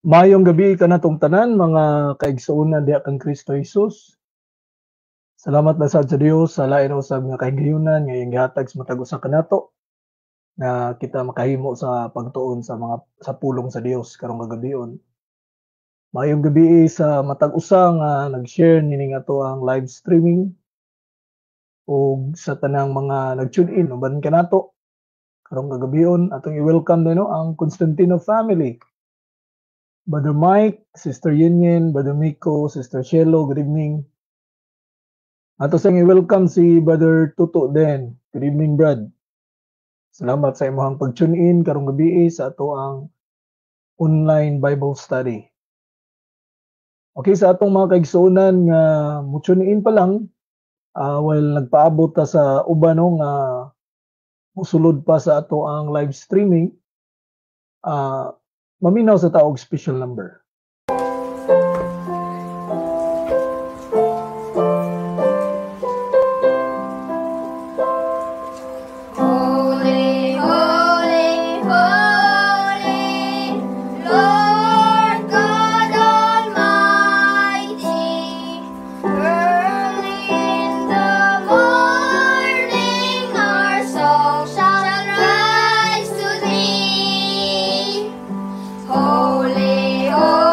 Maayong gabi kanatong tanan mga kaigsuonan diha kang Kristo Jesus. Salamat na sad sa Dios sa lain usab nga kahigayunan nga iyang gihatag sa matag usa kanato na kita makahimo sa pagtuon sa pulong sa Dios karong kagabion. Maayong gabi sa matag usa nga nag-share nining ato ang live streaming ug sa tanang mga nag-tune in uban kanato karong kagabion atong i-welcome no ang Constantino family. Brother Mike, Sister Yin, Brother Miko, Sister Shelo, good evening. Ato sang i-welcome si Brother Tuto Den. Good evening, Brad. Salamat sa imong pag-tune in karong gabi sa ato ang online Bible study. Okay, sa atong mga kaigsuonan nga mo-tune in pa lang while nagpaabot ta sa uban nga musulod pa sa ato ang live streaming, maminaw sa taog special number. Holy, holy.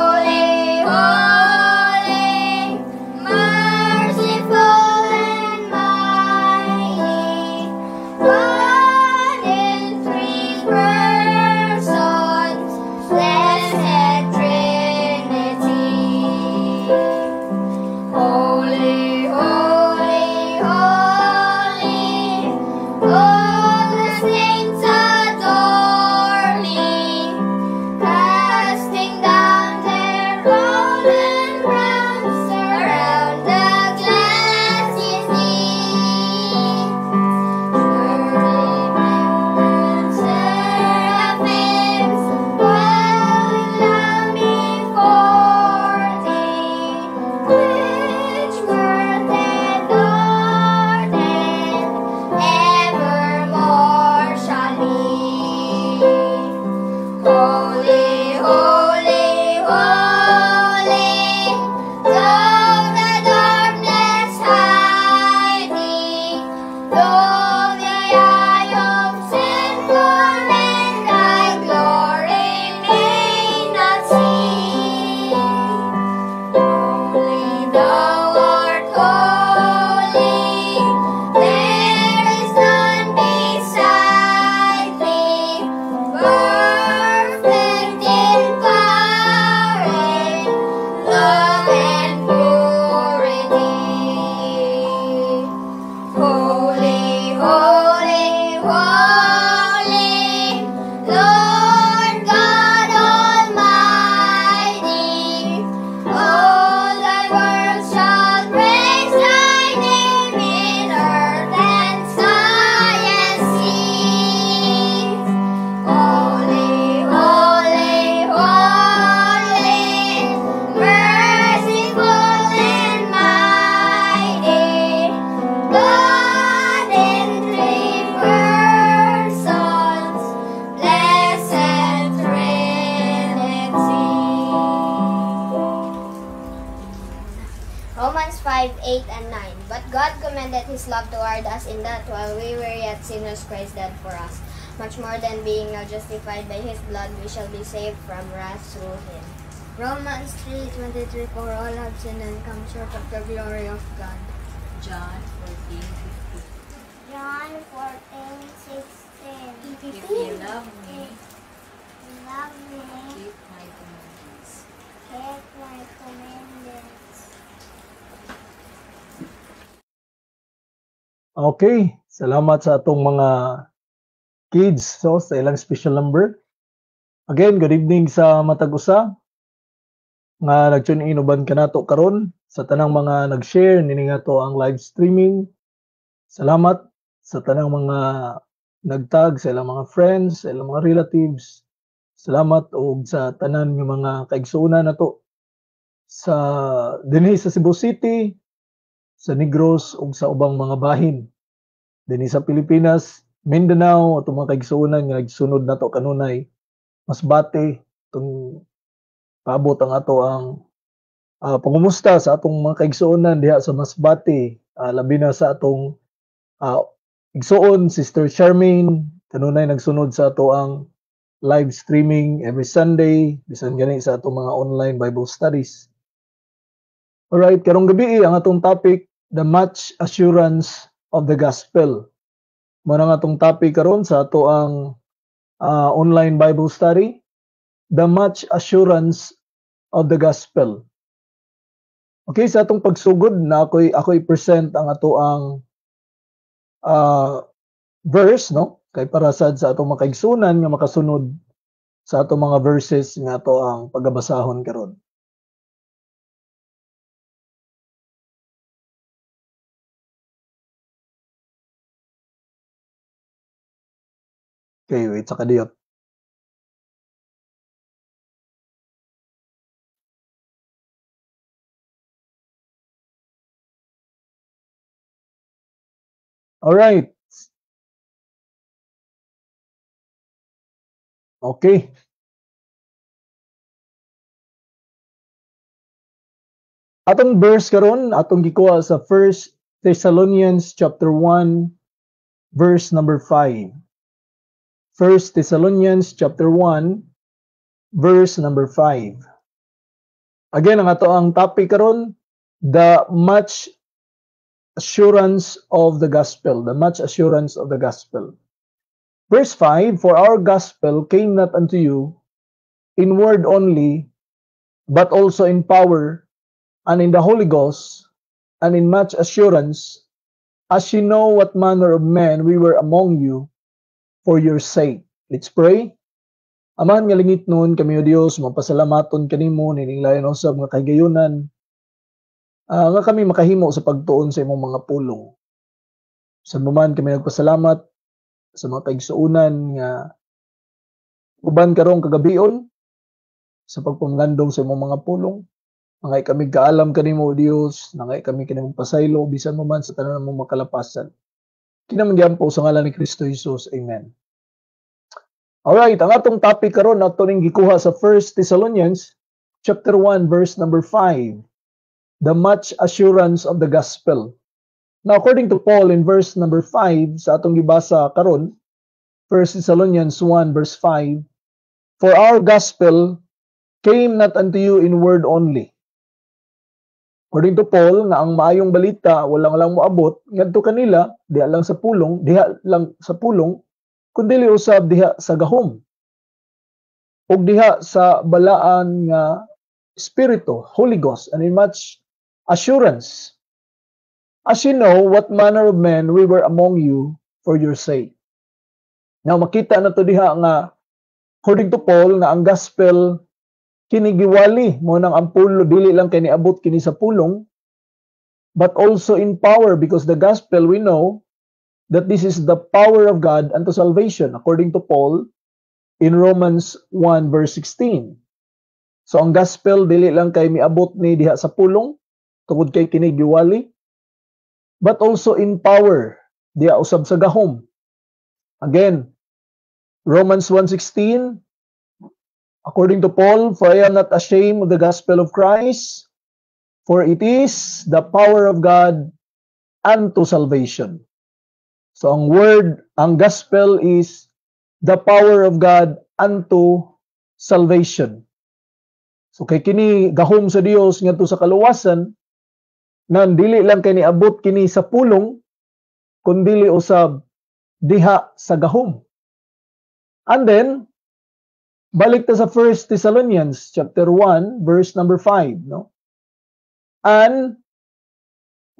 8 and 9. But God commended his love toward us in that while we were yet sinners, Christ died for us. Much more than being now justified by his blood, we shall be saved from wrath through him. Romans 3:23, for all have sinned and come short of the glory of God. John 14:15. John 14:16. If you love me, Love me, keep my commandments. keep my commandments. Okay, salamat sa atong mga kids so sa ilang special number. Again, good evening sa matag usa nga nag-tune in uban kanato karon sa tanang mga nag-share nini nga to ang live streaming. Salamat sa tanang mga nagtag sa ilang mga friends, sa ilang mga relatives. Salamat og sa tanan nga mga kaigsuonan nato sa dinhi sa Cebu City, sa Negros ug sa ubang mga bahin. Dinhi sa Pilipinas, Mindanao atong mga kaigsuonan nga nagsunod nato kanunay Masbate tung paabot ang ato ang pangumusta sa atong mga kaigsuonan diha sa Masbate, labi na sa atong igsuon Sister Charmaine kanunay nagsunod sa ato ang live streaming every Sunday bisan gani sa atong mga online Bible studies. Alright, karong gabi ang atong topic, the much assurance of the gospel. Mao na nga atong topic karon sa ato ang online Bible study, the much assurance of the gospel. Okay, sa atong pagsugod na ako'y present ang ato ang verse, no? Kay para sad sa atong makaigsunan nga makasunod sa atong mga verses nga ato ang pagabasahon karon. Okay, wait sa kadiyot. Alright. Okay. Atong verse karon atong gikuha sa 1 Thessalonians chapter 1 verse number 5. 1 Thessalonians chapter 1 verse number 5. Again, ang ato ang topic karon, the much assurance of the gospel, the much assurance of the gospel. Verse 5, for our gospel came not unto you in word only, but also in power and in the Holy Ghost and in much assurance, as ye know what manner of men we were among you for your sake. Let's pray. Amahan nga lingit nun kami o Dios, mapasalamaton kanimo nining layon usab nga kahigayunan nga kami makahimo sa pagtuon sa imong mga pulong. Sa man kami nagpasalamat sa mga kaigsuonan nga uban karong kagabion sa pagpamlandong sa imong mga pulong. Nangay kami kaalam kanimo o Dios, nangay kami kanimo pasaylo bisan mo man sa tanan mong makalapasan. Kinamangyan po sa ngalan ni Kristo Jesus. Amen. Alright, ang atong topic karon nato ning gikuha sa 1 Thessalonians chapter 1 verse number 5. The much assurance of the gospel. Now according to Paul in verse number 5 sa atong gibasa karon, 1 Thessalonians 1 verse 5, for our gospel came not unto you in word only. According to Paul, nga ang maayong balita walang lang moabot ngadto kanila diha lang sa pulong, kundi usab diha sa gahom. Ug diha sa balaan nga Espiritu, Holy Ghost, and in much assurance. As you know what manner of men we were among you for your sake. Now makita na to diha nga according to Paul nga ang gospel kinigiwali mo nang ang pulo dili lang kay niabot kini sa pulong, but also in power, because the gospel we know that this is the power of God unto salvation according to Paul in Romans 1 verse 16. So ang gospel dili lang kay miabot ni diha sa pulong tungod kay kini giwali, but also in power diha usab sa gahom. Again, Romans 1:16, according to Paul, for I am not ashamed of the gospel of Christ, For it is the power of God unto salvation. So ang word, ang gospel is the power of God unto salvation. So kay kini gahom sa Dios ngadto sa kaluwasan, nan dili lang kay niabot kini sa pulong, kundi usab diha sa gahom. And then balik ta sa 1 Thessalonians chapter 1 verse number 5, no? And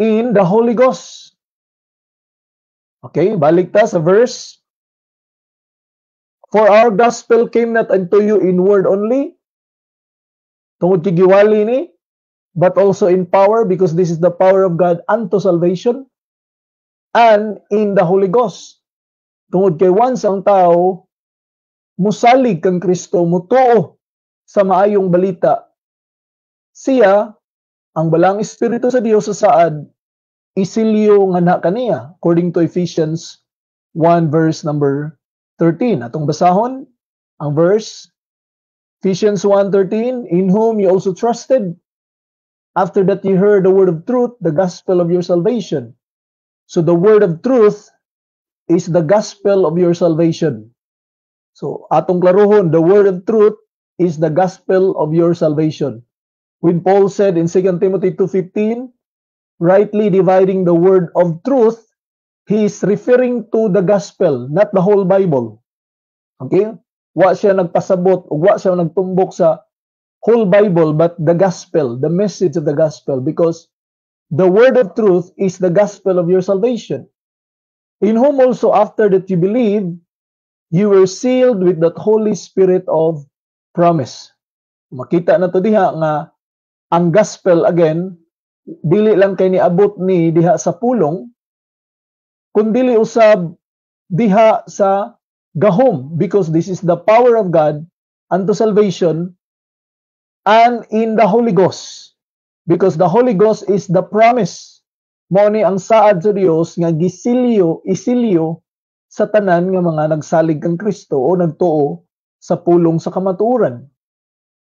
in the Holy Ghost. Okay, balik ta sa verse. For our gospel came not unto you in word only, tungod kay giwali ni, but also in power, because this is the power of God unto salvation, and in the Holy Ghost. Tungod kay once ang tao musalig kang Kristo, mutuo sa maayong balita, siya ang balang espiritu sa Dios sa saad isilyo nga na kaniya, according to Ephesians 1 verse number 13. Atong basahon ang verse, Ephesians 1:13, in whom you also trusted, after that you heard the word of truth, the gospel of your salvation. So the word of truth is the gospel of your salvation. So atong klarohon, the word of truth is the gospel of your salvation. When Paul said in 2 Timothy 2:15, rightly dividing the word of truth, he is referring to the gospel, not the whole Bible. Okay? Wa siya nagpasabot, o wa siya nagtumbok sa whole Bible, but the gospel, the message of the gospel, because the word of truth is the gospel of your salvation. In whom also after that you believe, you were sealed with that Holy Spirit of promise. Makita na to diha nga ang gospel, again, dili lang kay niabot ni diha sa pulong, kundi usab diha sa gahom, because this is the power of God unto salvation, and in the Holy Ghost, because the Holy Ghost is the promise. Mao ni ang saad sa Dios nga isilyo sa tanan nga mga nagsalig kang Kristo o nagtuo sa pulong sa kamatuoran.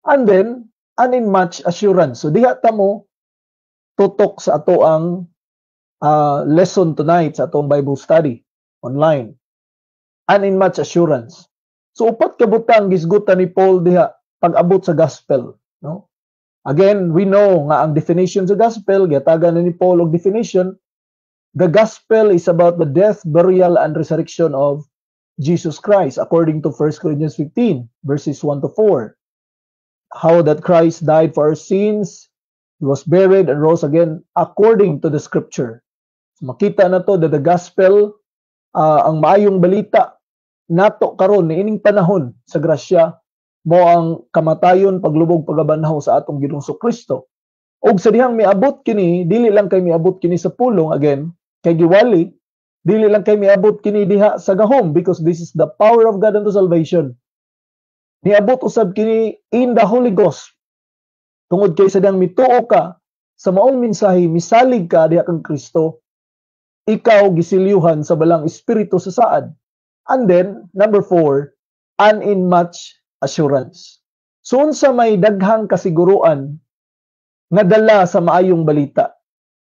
And then, and in much assurance. So diha ta mo tutok sa ato ang lesson tonight sa atong Bible study online. And in much assurance. So upat ka butang gisgutan ni Paul diha pag-abot sa gospel, no? Again, we know nga ang definition sa gospel, giyatagan na ni Paul og definition. The gospel is about the death, burial, and resurrection of Jesus Christ, according to 1 Corinthians 15, verses 1 to 4. How that Christ died for our sins, He was buried and rose again according to the scripture. So, makita na to that the gospel, ang maayong balita, nato karon ni ining panahon sa grasya, mo ang kamatayon, paglubog, pagabanhaw sa atong Ginoong Kristo. Og sa dihang miabot kini, dili lang kay miabot kini sa pulong, again, kay giwali, dili lang kay miabot kini diha sa gahom, because this is the power of God unto salvation. Niabot usab kini in the Holy Ghost. Tungod kay sa dihang mituo ka sa maong mensahe, misalig ka diha kang Kristo, ikaw gisilyuhan sa balang espiritu sa saad. And then, number 4, and in much assurance. So unsa may daghang kasiguruan nga dala sa maayong balita.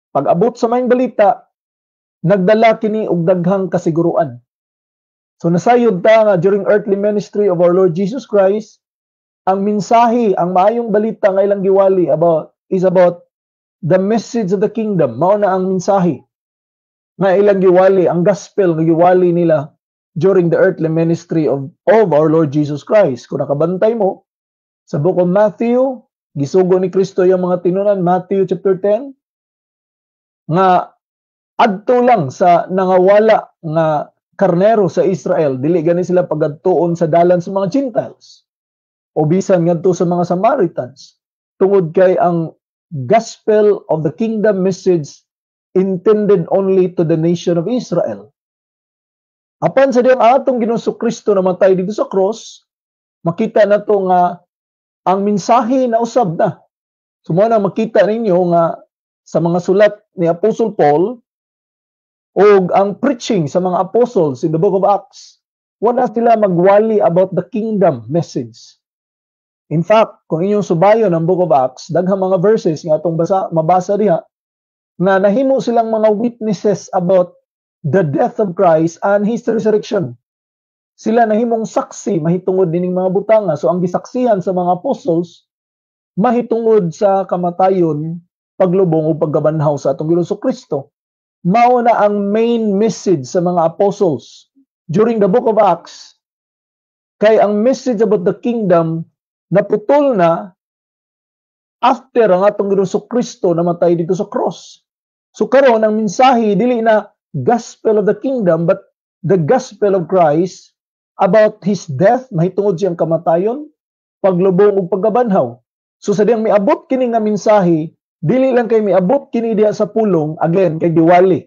Pag-abot sa maayong balita, nagdala kini og daghang kasiguruan. So nasayod ta nga during earthly ministry of our Lord Jesus Christ, ang mensahe, ang maayong balita nga ilang giwali is about the message of the kingdom. Mao na ang mensahe nga ilang giwali, ang gospel nga giwali nila during the earthly ministry of our Lord Jesus Christ. Kung nakabantay mo, sa book of Matthew, gisugo ni Kristo yung mga tinunan, Matthew chapter 10, nga adto lang sa nangawala nga karnero sa Israel, dili gani sila pagadtuon sa dalan sa mga Gentiles, o bisan ngadto sa mga Samaritans, tungod kay ang gospel of the kingdom message intended only to the nation of Israel. Apan sa diyang atong Ginoong Kristo namatay dito sa cross, makita na to nga ang mensahe na usab na. Sumo na makita ninyo nga sa mga sulat ni Apostle Paul o ang preaching sa mga apostles in the book of Acts, wala sila magwali about the kingdom message. In fact, kung inyong subayon ang Book of Acts, daghang mga verses nga atong mabasa diha na nahimo silang mga witnesses about the death of Christ and His resurrection. Sila nahimong saksi mahitungod dining mga butanga. So ang gisaksihan sa mga apostles mahitungod sa kamatayon, paglubong o paggabanhaw sa atong Ginoong Kristo. Mao na ang main message sa mga apostles during the Book of Acts. Kay ang message about the kingdom naputol na after ang atong Ginoong Kristo namatay dito sa cross. So karon ang mensahe dili na gospel of the kingdom but the gospel of Christ about His death, mahitungod siyang kamatayon, paglubong ug paggabanhaw. So sa diyang miabot kini nga mensahe, dili lang kay miabot kini diha sa pulong, again kay Diwali.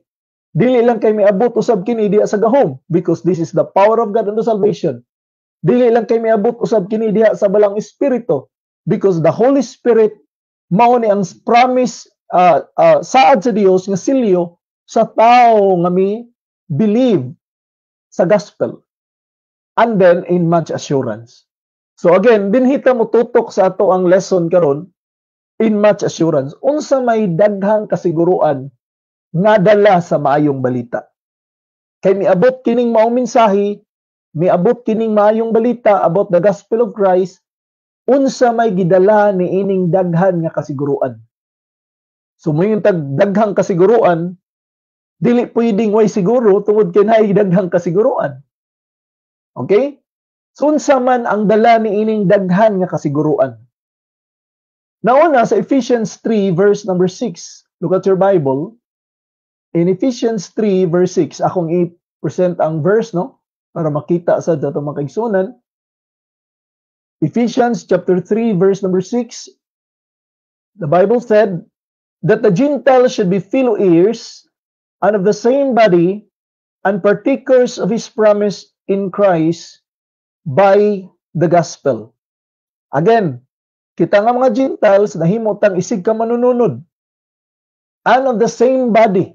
Dili lang kay miabot usab kini diha sa gahom because this is the power of God unto salvation. Dili lang kay miabot usab kini diha sa balang espiritu because the Holy Spirit mao ni ang promise saad sa Dios nga silyo sa tao nga mi believe sa gospel. And then in much assurance. So again, dinhita mo tutok sa ato ang lesson karon in much assurance. Unsa may daghang kasiguruan nga dala sa maayong balita. Kay miabot kining maong mensahe, miabot kining maayong balita about the gospel of Christ, unsa may gidala ni ining daghan nga kasiguruan. So moyong daghang kasiguruan, dili pwedeng way siguro tungod kay naay daghang kasiguruan. Okay? So unsa man ang dala ni ining daghan nga kasiguruan. Nauna sa Ephesians 3 verse number 6. Look at your Bible. In Ephesians 3 verse 6, akong i-present ang verse no para makita sa ato mga kaigsunan. Ephesians chapter 3 verse number 6. The Bible said that the Gentiles should be fellow heirs and of the same body and partakers of His promise in Christ by the gospel. Again, kita nga mga Gentiles nahimutang isig ka manununod. And of the same body,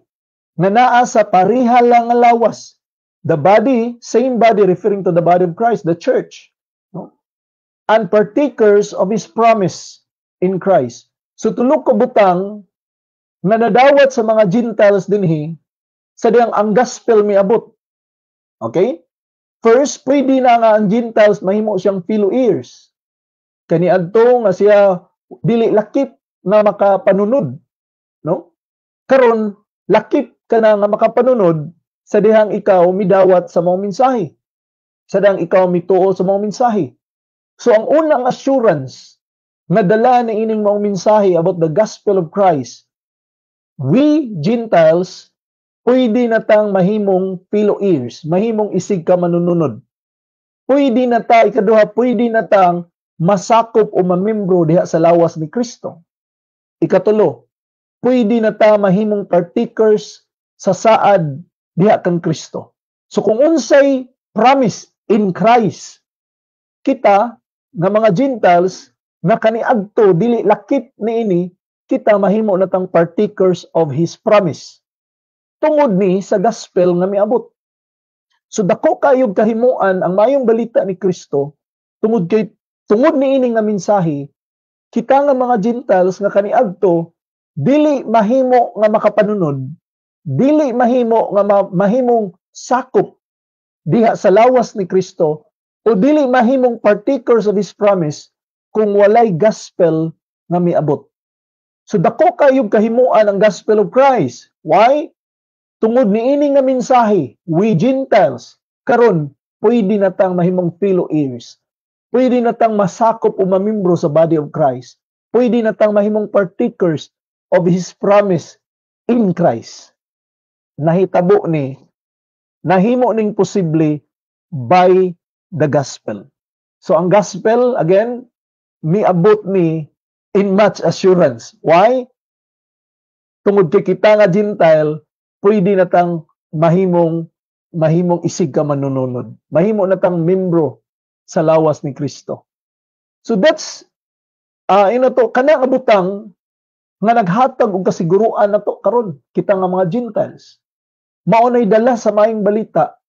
na naa sa pariha lang nga lawas. The body, same body referring to the body of Christ, the church. No? And partakers of His promise in Christ. So tulo ka butang na nadawat sa mga Gentiles dinhi sa diyang ang gospel miabot. Okay? First, pwede na nga ang Gentiles mahimo siyang fellow heirs. Kaniadto nga siya dili lakip na makapanunod, no? Karon lakip ka na nga makapanunod sa dihang ikaw midawat sa mga mensahe. Sa dihang ikaw mituo sa mga mensahe. So ang unang assurance na dala ni ining mga mensahe about the gospel of Christ, we Gentiles pwede na tang mahimong fellow heirs, mahimong isig ka manununod. Pwede na ta, ikaduha, pwede na tang masakop o mamembro diha sa lawas ni Kristo. Ikatulo, pwede na ta mahimong partakers sa saad diha kang Kristo. So kung unsay promise in Christ, kita nga mga Gentiles nga kaniadto dili lakip niini, kita mahimo na tang partakers of His promise. Tungod ni sa gospel nga miabot. So dako kayog kahimuan ang mayong balita ni Kristo tungod ni ining nga mensahe, kita nga mga Gentiles nga kaniadto dili mahimo nga makapanunod, dili mahimo nga mahimong sakop diha sa lawas ni Kristo o dili mahimong partakers of His promise kung walay gospel nga miabot. So dako kayog kahimuan ang gospel of Christ. Why? Tungod ni ini nga mensahe, we Gentiles, karon pwede na tang mahimong fellow heirs. Pwede na tang masakop o mamembro sa body of Christ. Pwede na tang mahimong partakers of His promise in Christ. Nahitabo ni, nahimo ning posible by the gospel. So ang gospel, again, miabot ni in much assurance. Why? Tungod kay kita nga Gentile, pwede na tang mahimong isig ka manununod. Mahimo na tang membro sa lawas ni Kristo. So that's kana nga butang nga naghatag og kasiguruan nato karon kita nga mga Gentiles. Mao nay dala sa maayong balita.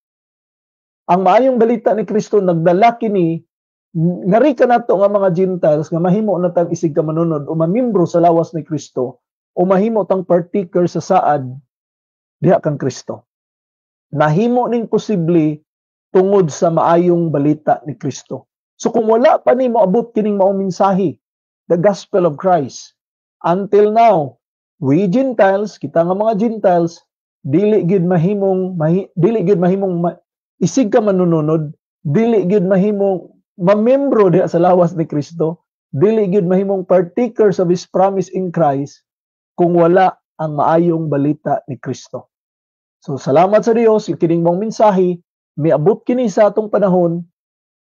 Ang maayong balita ni Kristo nagdala kini ngari ka nato nga mga Gentiles nga mahimo na tang isig ka manunod o mamembro sa lawas ni Kristo o mahimo tang partaker sa saad diha kang Kristo. Nahimo ning posible tungod sa maayong balita ni Kristo. So kung wala pa ni moabot kining maong mensahe, the gospel of Christ, until now, we Gentiles, kita nga mga Gentiles, dili gid mahimong isig ka manununod, dili gid mahimong mamembro diha sa lawas ni Kristo, dili gid mahimong partakers of His promise in Christ kung wala ang maayong balita ni Kristo. So salamat sa Dios, yung kining mong mensahe, miabot kini sa atong panahon,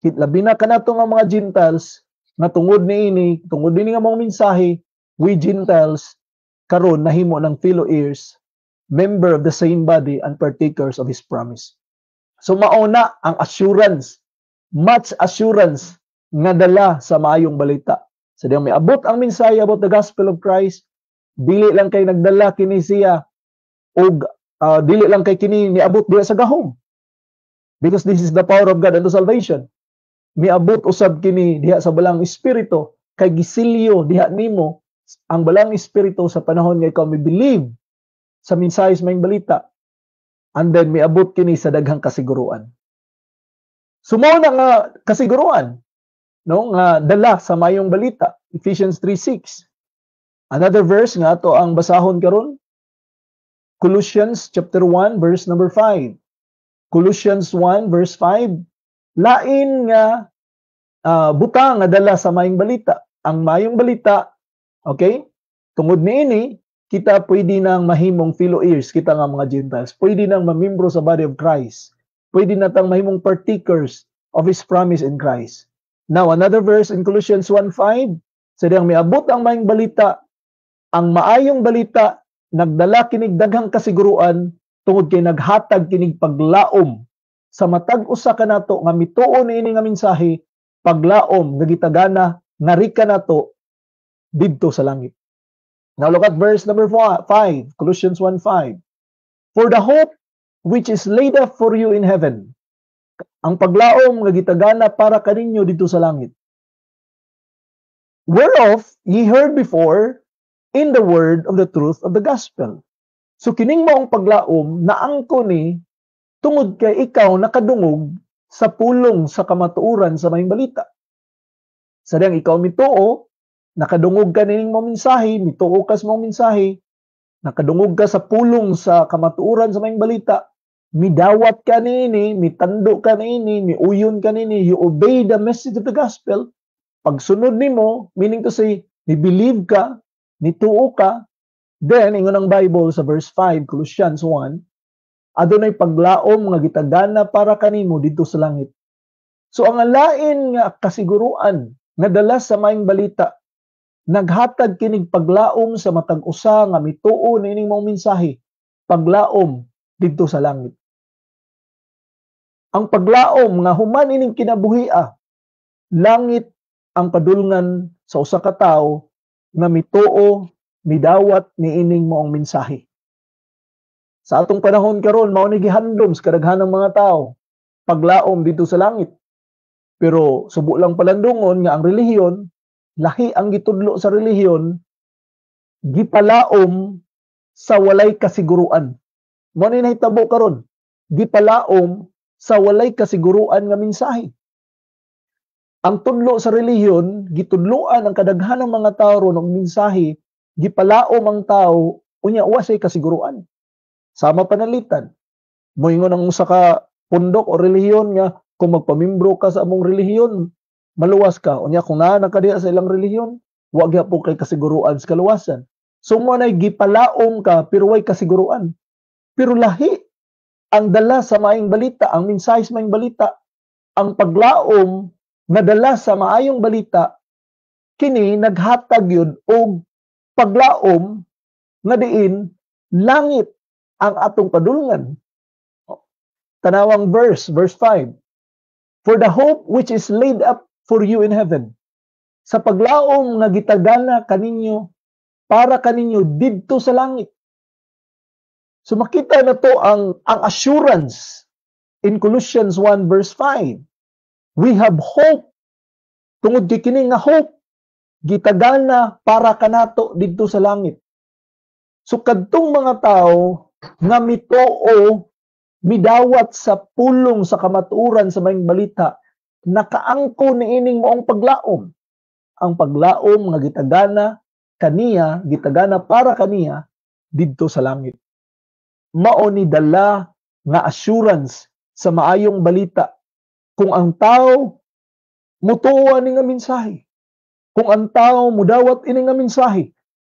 labi na kanato nga mga Gentiles, na tungod niini, tungod niini nga mong mensahe, we Gentiles, karon nahimo ng fellow heirs, member of the same body and partakers of His promise. So mauna ang assurance, much assurance nga dala sa maayong balita. Sa diyang may abot ang mensahe about the gospel of Christ, dili lang kay nagdala kini siya og dili lang kay kini niabot diha sa gahom. Because this is the power of God unto salvation. Miabot usab kini diha sa balang espiritu kay gisilyo diha nimo ang balang espiritu sa panahon nga ikaw believe sa mensahe sa maayong balita. And then miabot kini sa daghang kasiguruan. Sumo na nga kasiguruan, no, nga dala sa maayong balita, Ephesians 3:6. Another verse nga ato ang basahon karon, Colossians chapter 1 verse number 5. Colossians 1 verse 5. Lain nga butang nga dala sa maayong balita. Ang maayong balita, okay? Tungod niini, kita pwede nang mahimong fellow heirs, kita nga mga Gentiles. Pwede nang mamembro sa body of Christ. Pwede na tang mahimong partakers of His promise in Christ. Now, another verse in Colossians 1:5, sadang miabot ang maayong balita, ang maayong balita nagdala kinig daghang kasiguruan tungod kay naghatag kinig paglaom sa matag usa kanato nga mituo niini nga mensahe, paglaom nga gitagana ngari kanato didto sa langit. Now look at verse number 5, Colossians 1:5. For the hope which is laid up for you in heaven. Ang paglaom nga gitagana para kaninyo didto sa langit. Whereof ye heard before in the word of the truth of the gospel. So kining maong paglaom naangko ni tungod kay ikaw nakadungog sa pulong sa kamatuoran sa maayong balita. Sadang ikaw mituo, nakadungog ka nining maong mensahe, mituo ka sa maong mensahe, nakadungog ka sa pulong sa kamatuoran sa maayong balita, midawat ka niini, mitando ka niini, miuyon ka niini, you obey the message of the gospel. Pagsunod nimo, meaning to say, ni-believe ka, nituo ka, then, ingon ang Bible sa verse 5, Colossians 1, adunay paglaom nga gitagana para kanimo dito sa langit. So, ang lain nga kasiguruan nga dala sa maayong balita, naghatag kinig paglaom sa matag usa nga mituo nining maong mensahe, paglaom dito sa langit. Ang paglaom nga human ining kinabuhia, langit ang padulngan sa usa ka tawo nga mituo, midawat niining maong mensahe. Sa atong panahon karon mao ni gihandom sa kadaghanang mga tao paglaom dito sa langit. Pero subo lang palandungon nga ang relihiyon, lahi ang gitudlo sa relihiyon, gipalaom sa walay kasiguruan. Mao ni nahitabo karon, gipalaom sa walay kasiguruan nga mensahe. Ang tudlo sa relihiyon, gitudloan ang kadaghanang mga tao ron og mensahe, gipalaom ang tao unya wa say kasiguruan. Sama panalitan. Moingon ang usa ka pundok o relihiyon nga kung magpamimbro ka sa among relihiyon, maluwas ka. Unya kung naa ka diha sa ilang relihiyon, wa gyapon kay kasiguruan sa kaluwasan. So mo nay gipalaom ka pero way kasiguruan. Pero lahi ang dala sa maayong balita, ang mensahe sa maayong balita, ang paglaom nga dala sa maayong balita, kini naghatag yun og paglaom nga diin langit ang atong padulngan. Tanawang verse 5. For the hope which is laid up for you in heaven. Sa paglaom nga gitagana kaninyo para kaninyo didto sa langit. So makita na to ang assurance in Colossians 1 verse 5. We have hope Tungod kay kini nga hope gitagana para kanato didto sa langit. So kadtong mga tao nga mitoo midawat sa pulong sa kamatuoran sa maayong balita, nakaangko niining moong paglaom. Ang paglaom nga gitagana kaniya, gitagana para kaniya didto sa langit. Mao ni dala nga assurance sa maayong balita kung ang tao mutuo ni nga mensahe. Kung ang tao mudawat ini nga mensahe,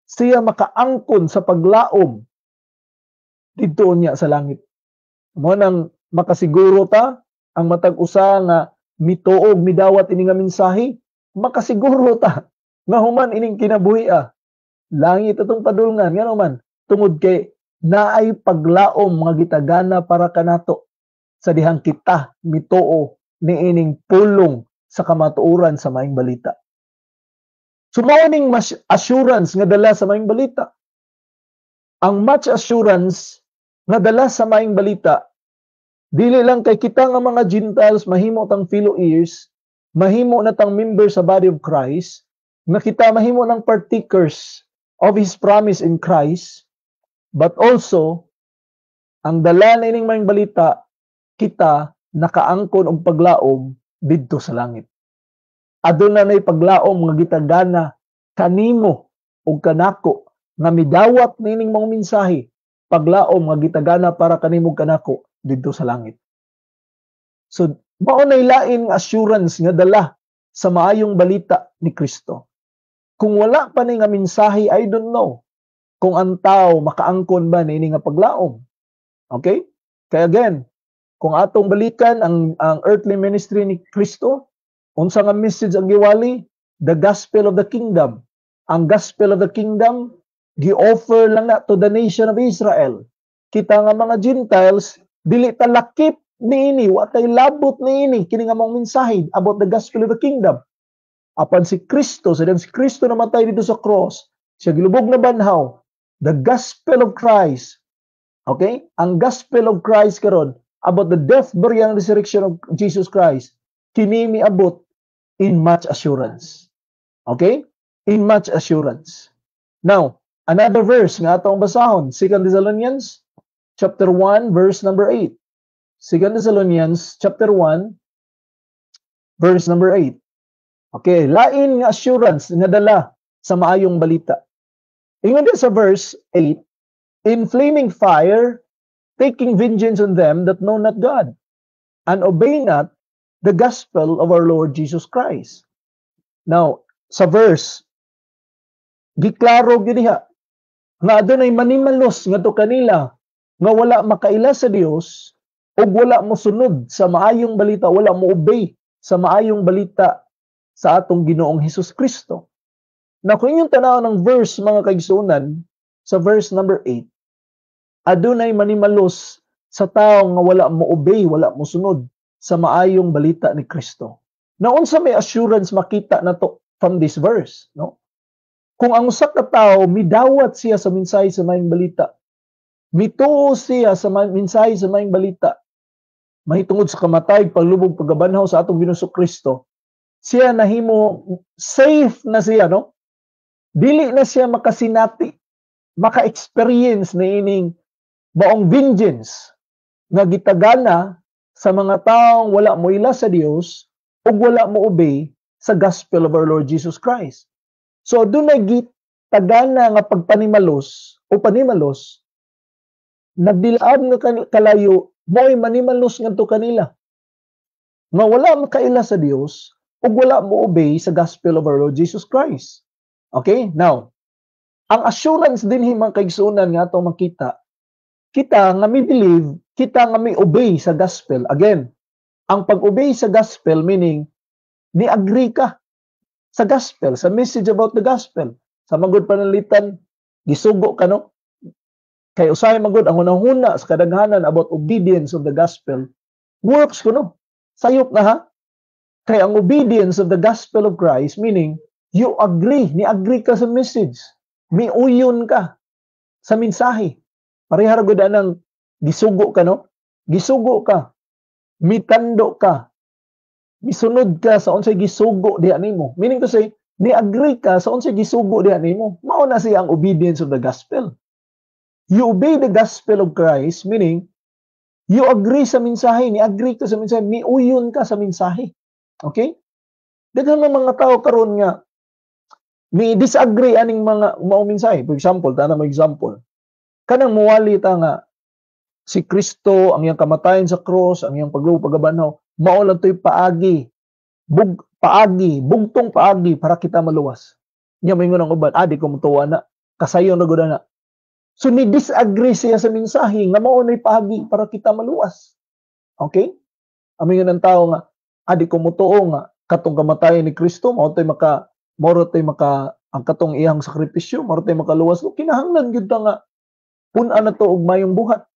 siya makaangkon sa paglaom didto niya sa langit. Mo nang makasiguro ta ang matag usa nga mituog midawat ini nga mensahe, makasiguro ta nga human ining kinabuhi langit atong padulngan ngano man tungod kay naay paglaom nga gitagana para kanato sa dihang kita mituo niining pulong sa kamatuoran sa maayong balita. So mao ning assurance nga dala sa maayong balita. Ang much assurance nga dala sa maayong balita dili lang kay kita nga mga Gentiles mahimo tang fellow heirs, mahimo na tang member sa body of Christ, nga kita mahimo ng partakers of His promise in Christ, but also ang dala na ining maayong balita kita nakaangkon og paglaom didto sa langit. Aduna nay paglaom nga gitagana kanimo ug kanako nga midawat nining mga mensahe, paglaom nga gitagana para kanimo ug kanako didto sa langit. So mao nay lain nga assurance nga dala sa maayong balita ni Kristo. Kung wala pa ni nga mensahe, I don't know kung ang tao makaangkon ba niini nga paglaom. Okay? Kaya again, kung atong balikan ang earthly ministry ni Kristo, unsa nga message ang giwali? The gospel of the kingdom. Ang gospel of the kingdom gi-offer lang na to the nation of Israel. Kita nga mga Gentiles dili ta lakip niini, wa tay labot niini kini nga mga mensahe about the gospel of the kingdom. Apan si Kristo, sadang si Kristo namatay dito sa cross, siya gilubog na banhaw, the gospel of Christ. Okay? Ang gospel of Christ karon about the death, burial, and resurrection of Jesus Christ, kini miabot in much assurance. Okay? In much assurance. Now, another verse nga atong basahon, 2 Thessalonians chapter 1 verse number 8. 2 Thessalonians chapter 1 verse number 8. Okay, lain nga assurance nga dala sa maayong balita. Ingon din sa verse 8, in flaming fire, taking vengeance on them that know not God, and obey not the gospel of our Lord Jesus Christ. Now, sa verse, giklaro gyud diha nga adunay manimalos ngadto kanila nga wala makaila sa Dios ug wala mosunod sa maayong balita, wala mo obey sa maayong balita sa atong Ginoong Hesus Kristo. Na kung yung tanaw ng verse mga kaigsunan, sa verse number 8, adunay manimalos sa tao nga wala mo obey, wala mo sunod sa maayong balita ni Kristo. Na unsa may assurance makita nato from this verse, no? Kung ang usa ka tawo midawat siya sa mensahe sa maayong balita, mituo siya sa mensahe sa maayong balita, mahitungod sa kamatay, paglubog, paggabanhaw sa atong Ginoong Kristo, siya nahimo safe na siya, no? Dili na siya makasinati, maka-experience na ining maong vengeance nga gitagana sa mga taong wala mo ila sa Dios ug wala mo obey sa gospel of our Lord Jesus Christ. So dunay gitagana nga pagpanimalos o panimalos nagdilaab nga kalayo mo'y manimalos ngadto kanila nga wala makaila sa Dios ug wala mo obey sa gospel of our Lord Jesus Christ. Okay? Now, ang assurance din mga kaigsunan nga atong makita, kita nga may believe, kita nga may obey sa gospel. Again, ang pag-obey sa gospel meaning ni-agree ka sa gospel, sa message about the gospel. Sa magud panalitan, gisugo ka, no? Kay usahay magud ang hunahuna sa kadaghanan about obedience of the gospel. Works ko, no? Sayop na ha? Kay ang obedience of the gospel of Christ, meaning, you agree, ni-agree ka sa message. Miuyon ka sa mensahe. Parehara gud anang gisugo ka, no? Gisugo ka. Mitando ka. misunod ka sa unsay gisugo diha nimo. Meaning to say, ni-agree ka sa unsay gisugo diha nimo. Mao na siya ang obedience of the gospel. You obey the gospel of Christ, meaning you agree sa mensahe, ni-agree ka sa mensahe, miuyon ka sa mensahe. Okay? Daghan mga tao karon nga ni disagree aning mga mao mensahe. For example, tana mo example. Kanang muwali ta nga si Kristo ang iyang kamatayon sa cross, ang iyang pagbanhaw, mao lang toy paagi. Bugtong paagi para kita maluwas. Nya moingon ang uban, di ko mutuwa na, kasayon na gud na. So ni disagree siya sa mensahe nga mao nay paagi para kita maluwas. Okay? Amingon ang tao nga, di ko mutuo nga katong kamatayon ni Kristo mao toy maka ang katong iyang sakripisyo, mao toy makaluwas. So kinahanglan gyud ta nga pun-an na to og mayong buhat.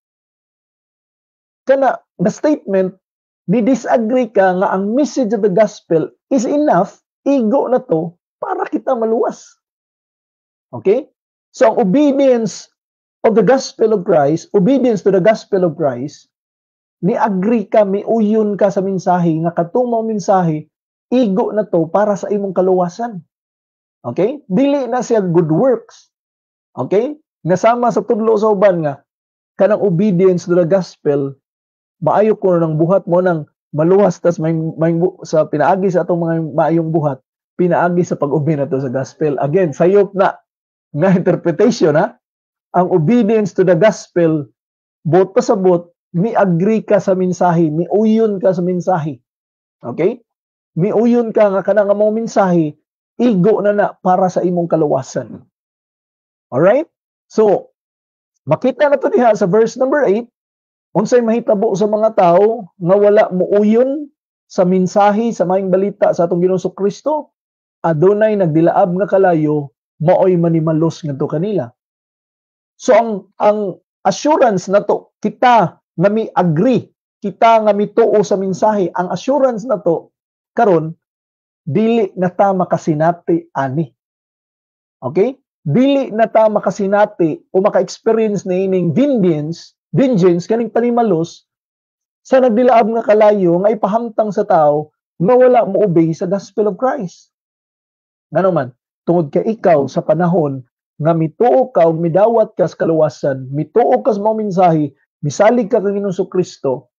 Kana the statement, ni disagree ka nga ang message of the gospel is enough, igo na to para kita maluwas. Okay? So ang obedience of the gospel of Christ, obedience to the gospel of Christ, ni agree ka, miuyon ka sa mensahe nga katong mao mensahe, igo na to para sa imong kaluwasan. Okay? Dili na siya good works. Okay? Nasama sa tudlo sa uban nga kanang obedience to the gospel, maayo ko ng buhat mo nang maluwas tas may sa pinaagi sa atong mga maayong buhat, pinaagi sa pag-obey nato sa gospel. Again, sayop na nga interpretation ha. Ang obedience to the gospel, bot pasabot, mi-agree ka sa mensahe, miuyon ka sa mensahe. Okay? Miuyon ka nga kanang among mensahe, igo na para sa imong kaluwasan. Alright? So, makita na to diha sa verse number 8, unsay mahitabo sa mga tao nga wala muuyon sa mensahe sa maayong balita sa atong Ginoong Kristo, adunay nagdilaab nga kalayo, maoy manimalos ngadto kanila. So ang assurance na to, kita nga mi-agree, kita nga mituo sa mensahe, ang assurance na to karon dili na ta makasinati ani. Okay? Dili na ta makasinati o maka-experience na ining vengeance kaning panimalos sa nagdilaab nga kalayo nga ipahamtang sa tao nga wala mo obey sa gospel of Christ. Ngano man, tungod ka ikaw sa panahon nga mituo ka ug midawat ka sa kaluwasan, mituo ka sa mga mensahe, misalig ka kang Ginoong Kristo,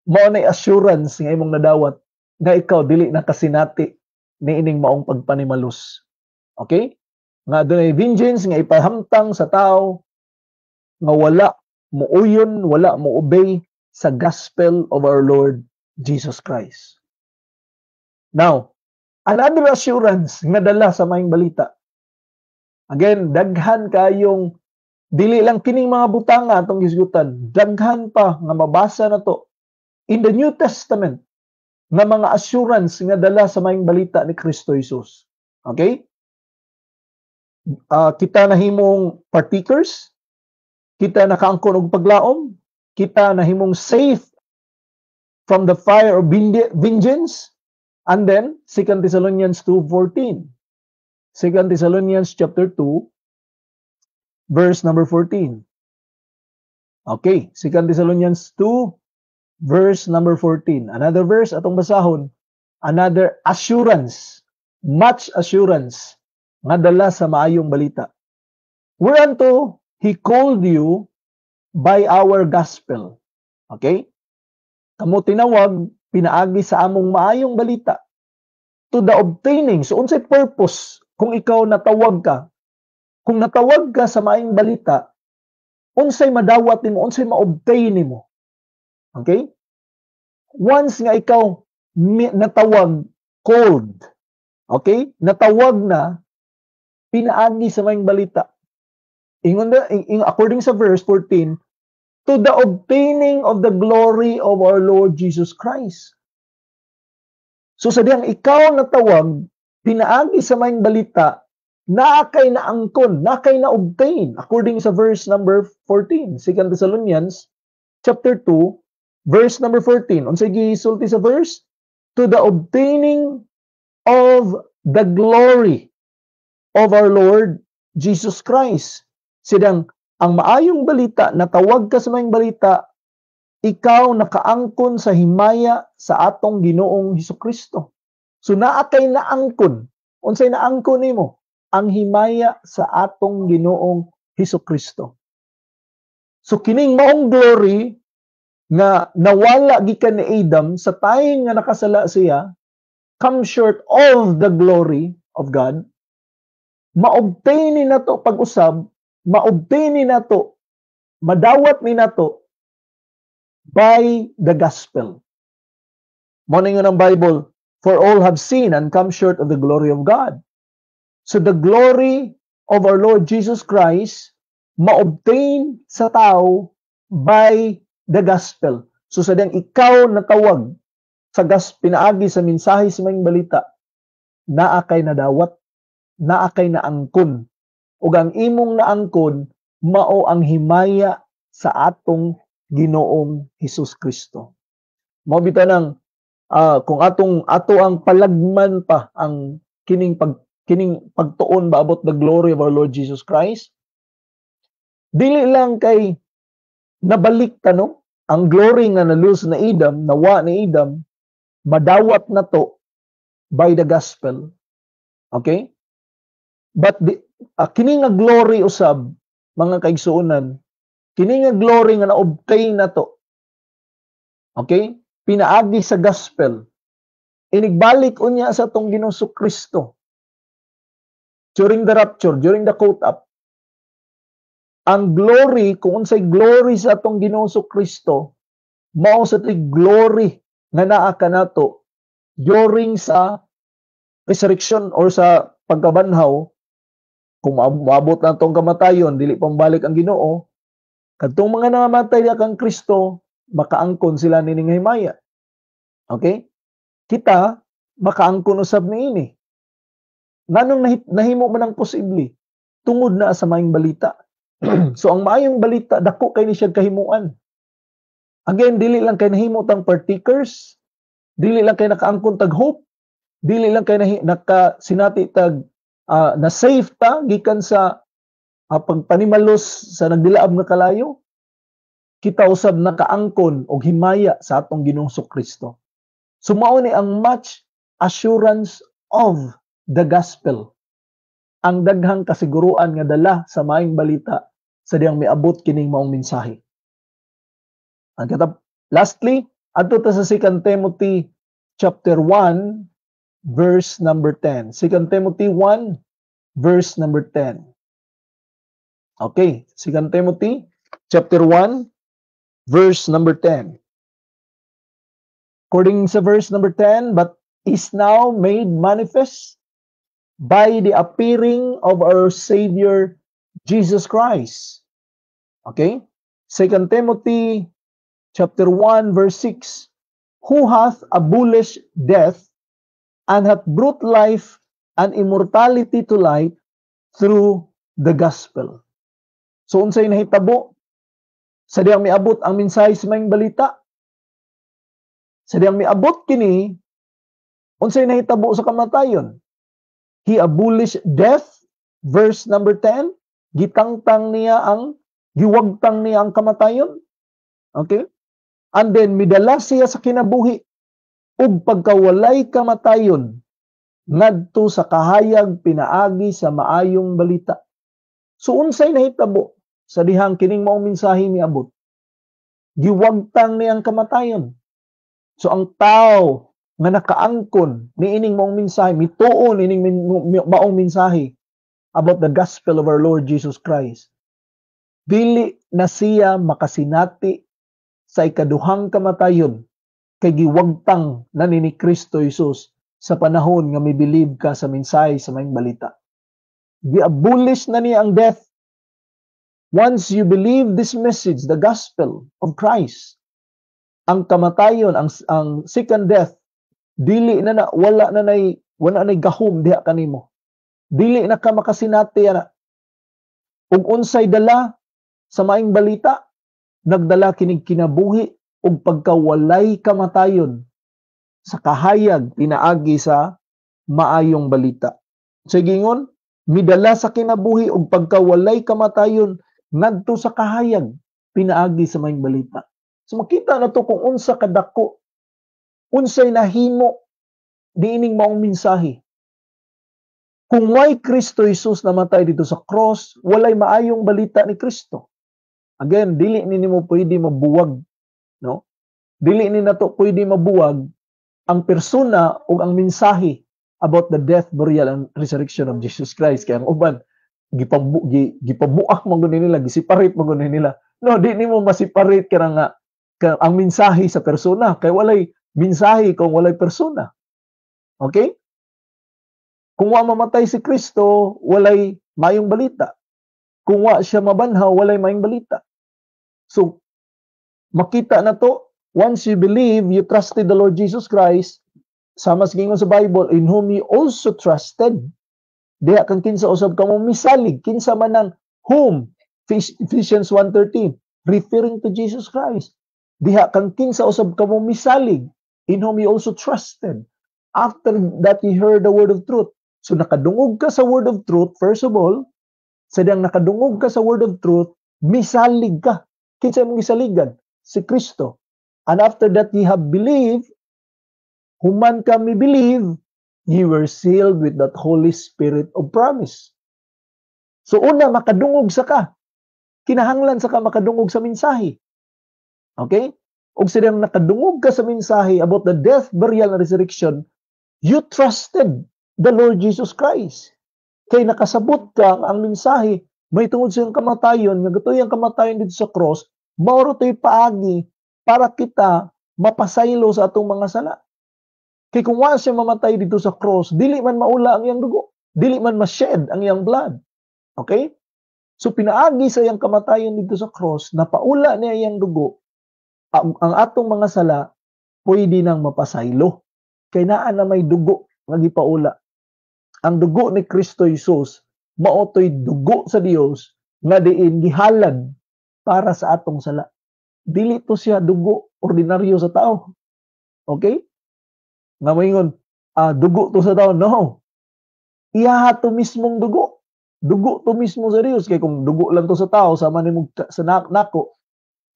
mao nay assurance nga imong nadawat nga ikaw dili na kasinati ni ining maong pagpanimalos. Okay? Nga dunay vengeance nga ipahamtang sa tao nga wala muuyon, wala mo obey sa gospel of our Lord Jesus Christ. Now, another assurance nga dala sa maayong balita. Again, daghan kayong dili lang kining mga butanga atong gisgutan, daghan pa nga mabasa na to in the New Testament nga mga assurance nga dala sa maayong balita ni Kristo Jesus. Okay? Kita nahimong partakers, kita nakaangkon og paglaom, kita nahimong safe from the fire of vengeance, and then 2 Thessalonians 2:14. 2 Thessalonians chapter 2 verse number 14. Okay, 2 Thessalonians 2 verse number 14. Another verse atong basahon, another assurance, much assurance nga dala sa maayong balita. Whereunto He called you by our gospel. Okay? Kamo tinawag, pinaagi sa among maayong balita to the obtaining. So, unsay purpose kung ikaw natawag ka? Kung natawag ka sa maayong balita, unsay madawat nimo, unsay ma-obtain nimo. Okay? Once nga ikaw natawag, called. Okay? Natawag na, pinaagi sa maayong balita. According sa verse 14, to the obtaining of the glory of our Lord Jesus Christ. So sa diyang ikaw natawag, pinaagi sa maayong balita, naakay na angkon, naakay na obtain, according sa verse number 14, 2 Thessalonians chapter 2, verse number 14. Unsay gisulti sa verse? To the obtaining of the glory of our Lord Jesus Christ. Sidang ang maayong balita, natawag ka sa maayong balita, ikaw nakaangkon sa himaya sa atong Ginoong Hesukristo. So naa kay naangkon. Unsay naangkon nimo? Ang himaya sa atong Ginoong Hesukristo. So kining maong glory nga nawala gikan ni Adam sa time nga nakasala siya, come short of the glory of God. Maobtain ni nato pag-usab, maobtain ni nato, madawat ni nato by the gospel. Mo ningon ang Bible, for all have sinned and come short of the glory of God. So the glory of our Lord Jesus Christ maobtain sa tao by the gospel. So sadang ikaw natawag sa pinaagi sa mensahe sa maayong balita, naa kay nadawat, naa kay naangkon. Ug ang imong naangkon mao ang himaya sa atong Ginoong Hesus Kristo. Mao bitanang kung ato ang palagman pa ang kining pagtuon ba about the glory of our Lord Jesus Christ, dili lang kay nabalik tanong ang glory nga nalus na Adam, nawa ni Adam, madawat na to by the gospel. Okay? But kini nga glory usab, mga kaigsuonan, kini nga glory nga na-obtain na to. Okay? Pinaagi sa gospel. Inigbalik unya sa tong Ginoong Kristo. During the rapture, during the caught up, ang glory, kung unsay glory sa atong Ginoong Kristo, mao sa glory nga naa kanato during sa resurrection or sa pagkabanhaw. Kung maabot na itong kamatayon, dili pambalik ang Ginoo, kadtong mga namatay na kang Kristo, makaangkon sila nining himaya. Okay? Kita, makaangkon usab niini. Nganong nahimo man ang posible? Tungod na sa maayong balita. So ang maayong balita, dako kay ni siya kahimuan. Again, dili lang kay nahimo tang partakers, dili lang kay nakaangkon tag hope, dili lang kay nakasinati tag na safe ta gikan sa pagpanimalos sa nagdilaab nga kalayo. Kita usab nakaangkon og himaya sa atong Ginoong Kristo. So mao ni ang much assurance of the gospel. Ang daghang kasiguruan nga dala sa maayong balita sa diyang miabot kining maong mensahe. Ang lastly, adto ta sa 2 Timothy chapter 1 verse number 10. 2 Timothy 1 verse number 10. Okay, 2 Timothy chapter 1 verse number 10. According sa verse number 10, but is now made manifest by the appearing of our Savior Jesus Christ. Okay? 2 Timothy chapter 1 verse 6. Who hath abolished death and hath brought life and immortality to light through the gospel. So unsay nahitabo sa diyang miabot ang mensahe sa maayong balita? Sa diyang miabot kini, unsay nahitabo sa kamatayon? He abolished death, verse number 10. Giwagtang niya ang kamatayon. Okay? And then, midala siya sa kinabuhi ug pagkawalay kamatayon ngadto sa kahayag pinaagi sa maayong balita. So, unsay nahitabo sa dihang kining maong mensahe miabot? Giwagtang niya ang kamatayon. So, ang tao nga nakaangkon ni ining maong mensahe, mituon ining maong mensahe about the gospel of our Lord Jesus Christ, dili na siya makasinati sa ikaduhang kamatayon kay giwagtang na ni Kristo Jesus sa panahon nga mibilib ka sa mensahe sa maayong balita. Gi-abolish na niya ang death. Once you believe this message, the gospel of Christ, ang kamatayon, ang second death, dili na wala na gahom diha kanimo. Dili na ka makasinati ana. Ug unsay dala sa maayong balita, nagdala kining kinabuhi ug pagkawalay kamatayon sa kahayag pinaagi sa maayong balita. Sa gingon, midala sa kinabuhi ug pagkawalay kamatayon ngadto sa kahayag pinaagi sa maayong balita. So makita na to kung unsa kadako, unsay nahimo diining maong mensahe. Kung why Kristo Jesus namatay dito sa cross, walay maayong balita ni Kristo. Again, dili ni mo pwede mabuwag, no? Dili ni nato pwede mabuwag ang persona o ang mensahe about the death, burial, and resurrection of Jesus Christ. Kaya ang uban, gipabuak mo gunin nila, gisiparit mo gunin nila. No, di ni mo masiparit kaya nga ang mensahe sa persona. Kaya walay mensahe kung walay persona. Okay? Kung wa mamatay si Kristo, walay mayong balita. Kung wa siya mabanhaw, walay mayong balita. So, makita na to, once you believe, you trusted the Lord Jesus Christ, sama sa gingon sa Bible, in whom you also trusted, diha kang kinsa usab kamo misalig, kinsa man ang whom, Ephesians 1:13, referring to Jesus Christ. Diha kang kinsa usab kamo misalig, in whom you also trusted. After that, you heard the word of truth. So nakadungog ka sa word of truth, first of all, sadang nakadungog ka sa word of truth, misalig ka. Kinsa mong gisaligan? Si Kristo. And after that ye have believed, human kami believe, ye were sealed with that Holy Spirit of promise. So una, makadungog sa ka. Kinahanglan sa ka makadungog sa mensahe. Okay? O sadang nakadungog ka sa mensahe about the death, burial, and resurrection, you trusted the Lord Jesus Christ. Kay nakasabot ka ang mensahe, may tungod sa iyong kamatayon, nga gato yung kamatayon dito sa cross, mauro to'y paagi para kita mapasaylo sa atong mga sala. Kay kung wa siya mamatay dito sa cross, dili man maula ang iyang dugo, dili man ma-shed ang iyang blood. Okay? So pinaagi sa iyang kamatayon dito sa cross, napaula niya iyang dugo, ang atong mga sala, pwede nang mapasaylo. Kay naa na may dugo nga gipaula. Ang dugo ni Kristo Jesus, maotoy dugo sa Dios nga diin gihalad para sa atong sala. Dili to siya dugo ordinaryo sa tao. Okay? Nga moingon, dugo to sa tao. No. Iyaha to mismong dugo. Dugo to mismo sa Dios. Kaya kung dugo lang to sa tao, sama ni mo sa nako,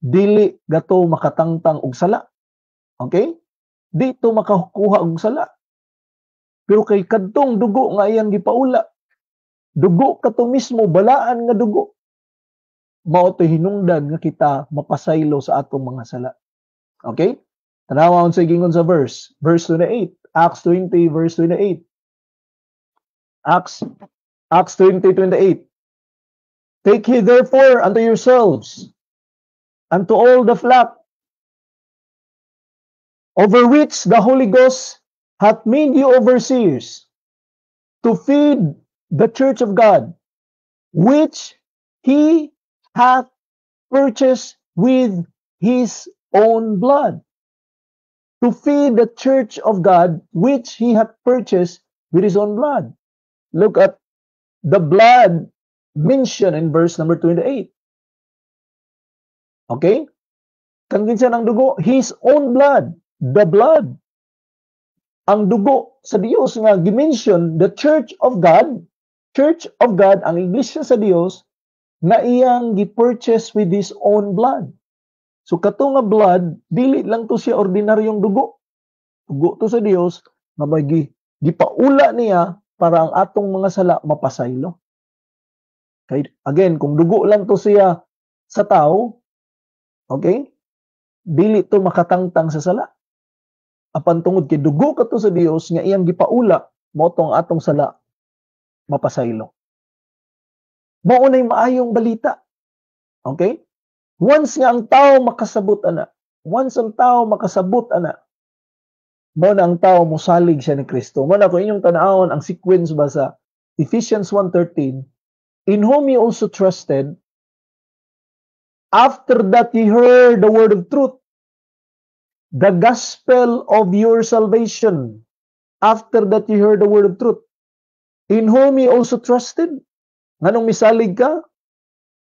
dili gato makatangtang og sala. Okay? Di to makakuha og sala. Pero kay kadtong dugo nga iyang gipaula, dugo kato mismo, balaan nga dugo, mao to hinungdan nga kita mapasaylo sa atong mga sala. Okay? Tanawa sa gingon sa verse 28, Acts 20 verse 28. Acts 20:28. Take heed therefore unto yourselves and to all the flock over which the Holy Ghost hath made you overseers, to feed the church of God, which he hath purchased with his own blood. To feed the church of God, which he hath purchased with his own blood. Look at the blood mentioned in verse number 28. Okay? Kang kinsa ng dugo, his own blood, the blood. Ang dugo sa Dios nga gimension, the church of God, ang iglesia sa Dios, na iyang gi-purchase with his own blood. So kato nga blood, dili lang to siya ordinaryong dugo. Dugo to sa Dios, nga may gipaula niya para ang atong mga sala mapasaylo. Okay? Again, kung dugo lang to siya sa tao, okay? Dili to makatangtang sa sala. Apan tungod kay dugo kato sa Dios nga iyang gipaula, mao tong atong sala mapasaylo. Mao nay maayong balita. Okay? Once nga ang tao makasabot ana, mao na ang tao mosalig siya ni Kristo. Mao na ko inyong tan-awon ang sequence ba sa Ephesians 1:13, in whom you also trusted, after that ye heard the word of truth, the gospel of your salvation. After that you heard the word of truth, in whom you also trusted. Nganong misalig ka?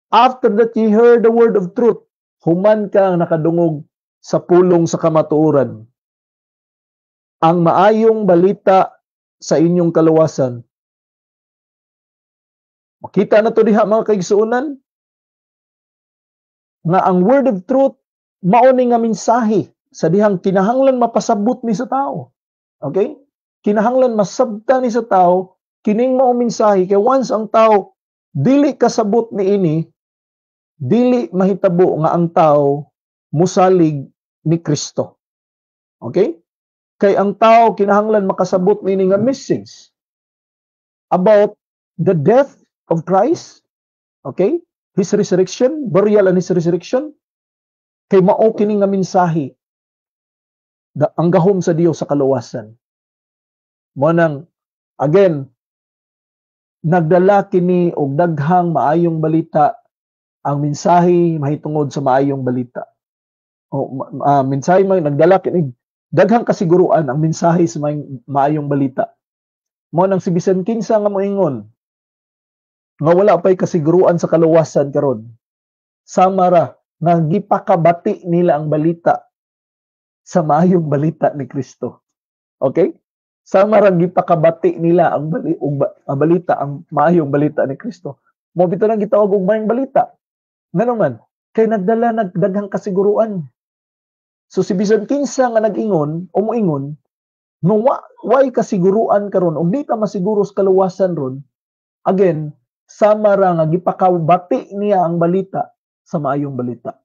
After that you heard the word of truth, human ka nakadungog sa pulong sa kamatuoran. Ang maayong balita sa inyong kaluwasan. Makita na to diha mga kaigsuonan, nga ang word of truth mao ni nga mensahe sa dihang kinahanglan mapasabot ni sa tao. Okay? Kinahanglan masabta ni sa tao kining mao mensahe kay once ang tao dili kasabot ni ini, dili mahitabo nga ang tao musalig ni Kristo. Okay? Kay ang tao kinahanglan makasabot ni nga message about the death of Christ, okay? His resurrection, burial and his resurrection, kay mao kini nga mensahe ang gahom sa Dios sa kaluwasan. Mo nang again nagdala kini og daghang maayong balita, ang mensahe mahitungod sa maayong balita. Mensahe nagdala kini daghang kasiguruan ang mensahe sa maayong balita. Mo nang si bisan kinsa nga moingon nga wala pay kasiguruan sa kaluwasan karon, sama ra nga gipakabati nila ang balita sa maayong balita ni Kristo. Okay? Sama ra gipakabati nila ang balita, ang maayong balita ni Kristo. Mo bitaw nang gitawag og maayong balita. Ngano man kay nagdala nagdaghang kasiguruan. So si bisan kinsa nga nag-ingon o moingon no way kasiguruan karon ug di ta masiguro sa kaluwasan ron, again sama ra nga gipakabati niya ang balita sa maayong balita.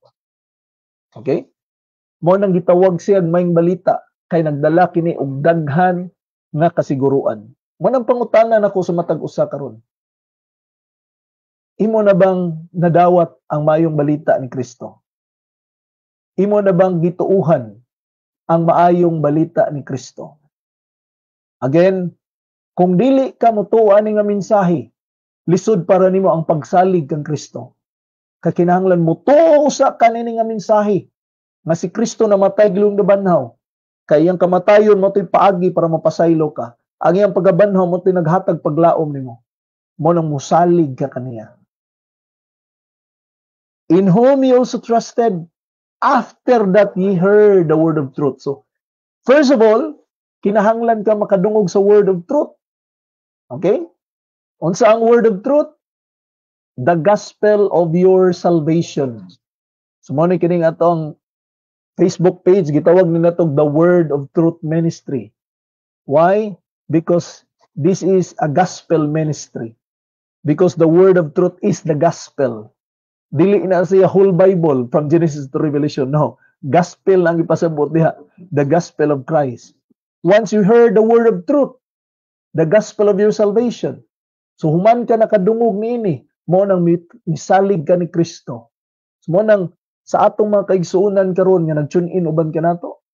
Okay? Mo nang gitawag siya maayong balita kay nagdala kini og daghan nga kasiguruan. Mo nang pangutanan nako sa matag usa karon. Imo na bang nadawat ang maayong balita ni Kristo? Imo na bang gituuhan ang maayong balita ni Kristo? Again, kung dili ka motuan nga mensahe, lisod para nimo ang pagsalig kang Kristo. Kakinahanglan mo tuo sa kanini nga mensahe nga si Kristo namatay gilong banhaw. Kay ang kamatayon mo to'y paagi para mapasaylo ka. Ang iyang pagabanhaw mo to'y naghatag paglaom nimo. Mo nang musalig ka kaniya. In whom ye also trusted, after that ye heard the word of truth. So, first of all, kinahanglan ka makadungog sa word of truth. Okay? Unsa ang word of truth? The gospel of your salvation. So, mo ni kining atong Facebook page, gitawag nila itong The Word of Truth Ministry. Why? Because this is a gospel ministry. Because the Word of Truth is the gospel. Dili na siya whole Bible from Genesis to Revelation. No. Gospel ang ipasabot diha. The gospel of Christ. Once you heard the Word of Truth, the gospel of your salvation. So human ka nakadungog niini, mo nang misalig ka ni Kristo. So, mo nang sa atong mga kaigsuonan karon nga nag-tune in uban kanato,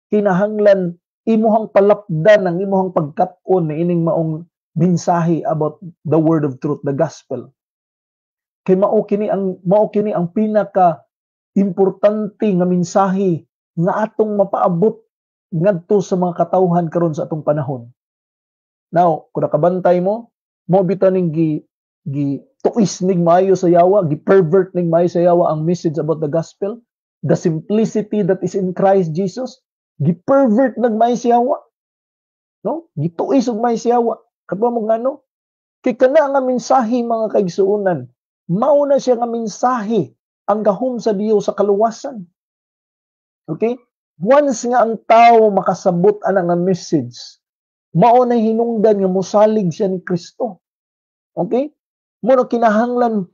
kinahanglan imuhang palapdan ang imuhang pagkat-on na ining maong mensahe about the word of truth, the gospel. Kay mao kini ang pinaka importante nga mensahe nga atong mapaabot ngadto sa mga katawhan karon sa atong panahon. Now, kung nakabantay mo bitaw ning tuis ning maayo sa yawa, gi-pervert ning maayo sa yawa ang message about the gospel, the simplicity that is in Christ Jesus, gi-pervert nag maayo sa yawa. No? Gituis og maayo sa yawa. Kadto mo ngano? Kay kana nga mensahe mga kaigsuonan, mao na siya nga mensahe ang gahom sa Dios sa kaluwasan. Okay? Once nga ang tao makasabot ana nga message, mao na hinungdan nga mosalig siya ni Kristo. Okay? Muna kinahanglan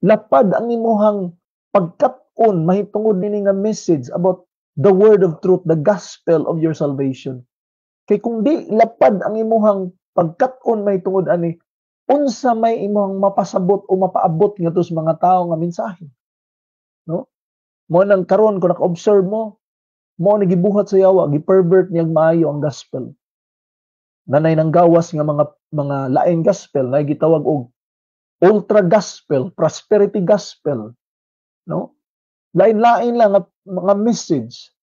lapad ang imuhang pagkat-on mahitungod nini nga message about the word of truth, the gospel of your salvation. Kay kung di lapad ang imuhang pagkat-on mahitungod ani, unsa may imuhang mapasabot o mapaabot ngadto sa mga tawo nga mensahe. No? Mo nang karon kung naka-observe mo nagibuhat sa yawa, gi-pervert niyang maayo ang gospel. Nanay nang gawas nga mga laing gospel na gitawag og ultra gospel, prosperity gospel, no? Lain-lain lang mga message,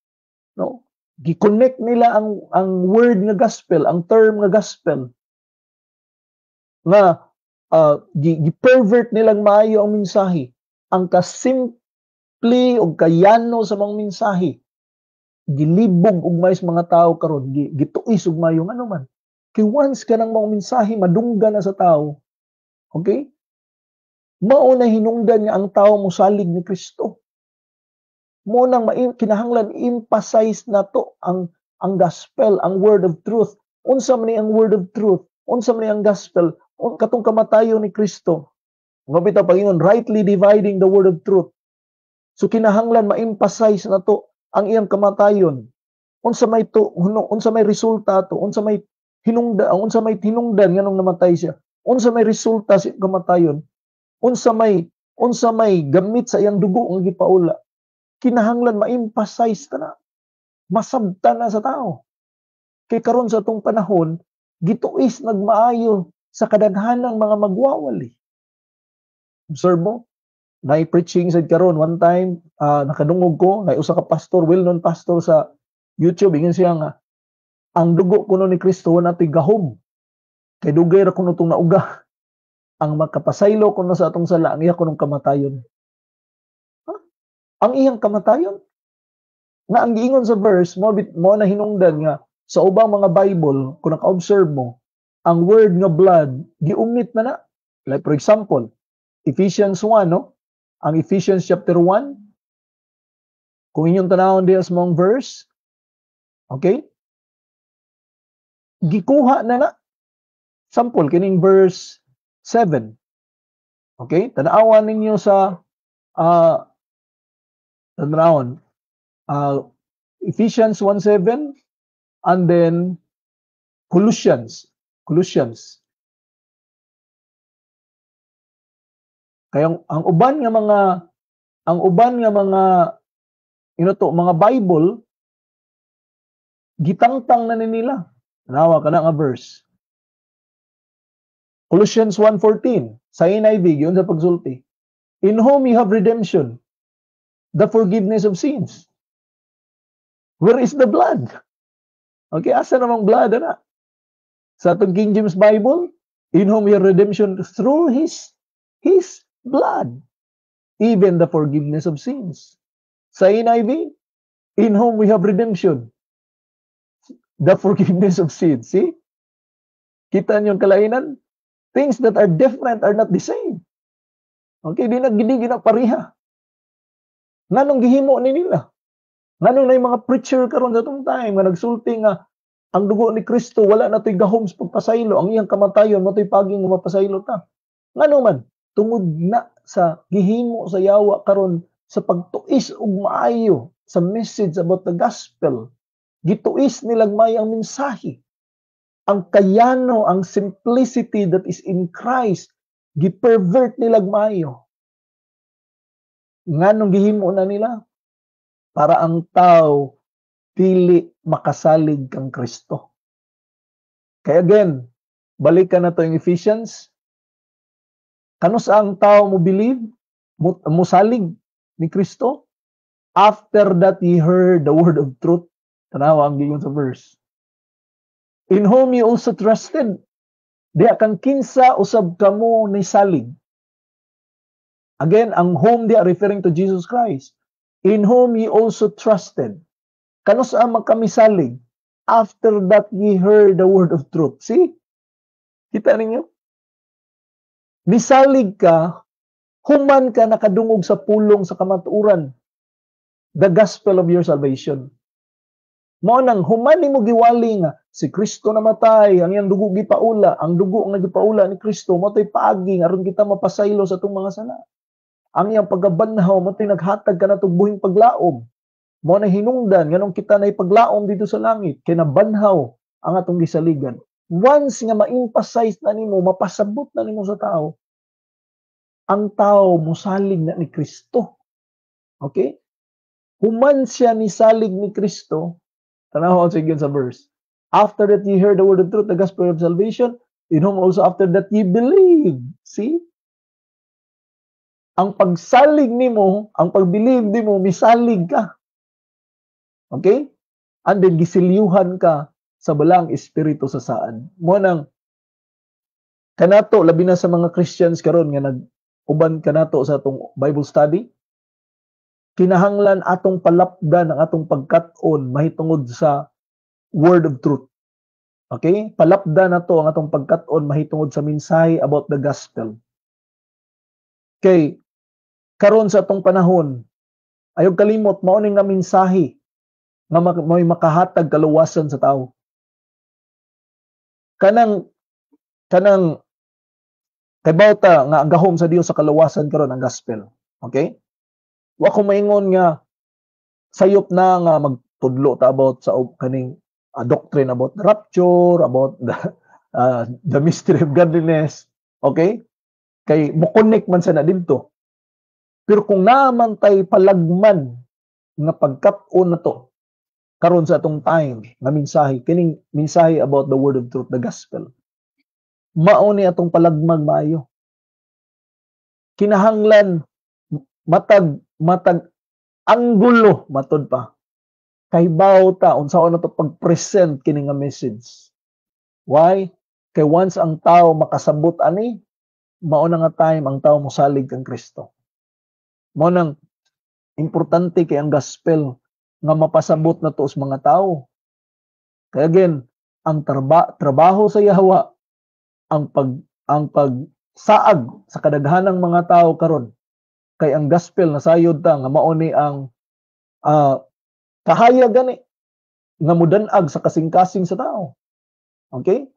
no? Gi-connect nila ang word nga gospel, ang term nga gospel nga gi-pervert nilang maayo ang mensahe. Ang kasimple o kayano sa mga mensahe gilibog og mais mga tao karon, gituis og mayo ano man. Kay once ka nang mga mensahe madunggan na sa tao, okay? Mao na hinungdan nga ang tao mosalig ni Kristo. mo nang kinahanglan emphasize na to ang gospel, ang word of truth. Unsa man ni ang word of truth? Unsa man ni ang gospel? Katong kamatayon ni Kristo. Nga bitaw Panginoon, rightly dividing the word of truth. So kinahanglan ma-emphasize na to ang iyang kamatayon. Unsa may resulta to, unsa may hinungdan nganong namatay siya. Unsa may resulta sa kamatayon. Unsa may gamit sa iyang dugo nga gipaula. Kinahanglan ma-emphasize ta na. Masabtan na sa tao. Kay karon sa atong panahon, gituis nagmaayo sa kadaghanang mga magwawali. Observe mo, na-preaching sa karon one time, nakadungog ko, na usa ka pastor, well-known pastor sa YouTube, ingin siya nga, ang dugo kuno ni Kristo na to'y gahom. Kay dugay ra kuno itong nauga. Ang makapasaylo kuno sa atong sala, ang iya kunong kamatayon. Ang iyang kamatayon? Nga ang giingon sa verse, mo na hinungdan nga, sa ubang mga Bible, kung naka-observe mo, ang word nga blood, giumit na na. Like for example, Ephesians 1, no? Ang Ephesians chapter 1, kung inyong tanawon diya sa mong verse, okay? Gikuha na na. Sample, kining verse 7. Okay? Tanawan ninyo sa Ephesians 1:7 and then Colossians. Kaya ang uban nga mga mga Bible gitangtang na nila. Tanawa kana nga verse. Colossians 1:14 sa NIV yun sa pagsulti. In whom you have redemption, the forgiveness of sins. Where is the blood? Okay, asa namang blood na? Sa atong King James Bible, in whom we have redemption through His blood, even the forgiveness of sins. Sa NIV, in whom we have redemption, the forgiveness of sins. See? Kita niyo ang kalainan? Things that are different are not the same. Okay, di na pariha. Nganong gihimo ni nila? Nganong na yung mga preacher karon sa itong time nga nagsulti nga ang dugo ni Kristo wala na to'y gahom sa pagpasaylo, ang iyang kamatayon mo to'y paging mapasaylo ta. Nganong man, tungod na sa gihimo sa yawa karon sa pagtuis ug maayo sa message about the gospel, gituis nilang may ang mensahe. Ang kayano, ang simplicity that is in Christ, gipervert nilag maayo. Nganong gihimo na nila? Para ang tao dili makasalig kang Kristo. Kaya again, balikan na to yung Ephesians. Kano sa ang tao mo believe? Mo salig ni Kristo? After that ye heard the word of truth. Tanawa ang giingon sa verse. In whom you also trusted. Diya kang kinsa usab kamo ni salig. Again, ang whom diya referring to Jesus Christ. In whom ye also trusted. Kano sa kami salig? After that ye heard the word of truth. See? Kita ninyo? Nisalig ka, human ka nakadungog sa pulong sa kamatuoran. The gospel of your salvation. Mao nang human nimo giwali nga si Kristo namatay, ang iyang dugo gipaula, ang dugo nga gipaula ni Kristo mo toy paagi aron kita mapasaylo sa atong mga sala. Ang iyang paggabanhaw mo toy naghatag kanatong buhing paglaom. Mo na hinungdan nganong kita nay paglaom dito sa langit kay nabanhaw ang atong gisaligan. Once nga ma-emphasize na nimo, mapasabot na nimo sa tao, ang tao mosalig na ni Kristo. Okay? Human siya ni salig ni Kristo. Tanaw sa sa verse. After that ye heard the word of truth, the gospel of salvation, in whom also after that ye believe. See? Ang pagsalig nimo, ang pag-believe nimo, misalig ka. Okay? And then gisilyuhan ka sa balang espiritu sa saan. Mo nang kanato labi na sa mga Christians karon nga nag-uban kanato sa atong Bible study. Kinahanglan atong palapdan ang atong pagkat-on mahitungod sa word of truth. Okay? Palapdan nato ang atong pagkat-on mahitungod sa mensahe about the gospel. Okay, karon sa atong panahon, Ayog kalimot mao ning nga mensahe nga may makahatag kaluwasan sa tao. Kanang kay bawta nga ang gahom sa Dios sa kaluwasan karon ang gospel. Okay? Wa ko maingon nga sayop na nga magtudlo ta about sa kaning doctrine about the rapture, about the mystery of godliness. Okay? Kay mo connect man sa na didto. Pero kung naman tay palagman nga pagkat-on na to karon sa atong time nga mensahe, kining mensahe about the word of truth, the gospel, mao ni atong palagmag maayo. Kinahanglan matag anggulo matud pa kay bawta unsaon nato pag-present kini nga message. Why? Kay once ang tao makasabot ani, mao na nga time ang tao mosalig kang Kristo. Mao nang importante kay ang gospel nga mapasabot na to sa mga tao. Kaya again, ang trabaho sa Yahwa, ang pagsaag sa kadaghanang mga tao karon kay ang gospel nasayod ta nga mao ni ang kahayag gani nga mudan-ag sa kasing-kasing sa tao. Okay?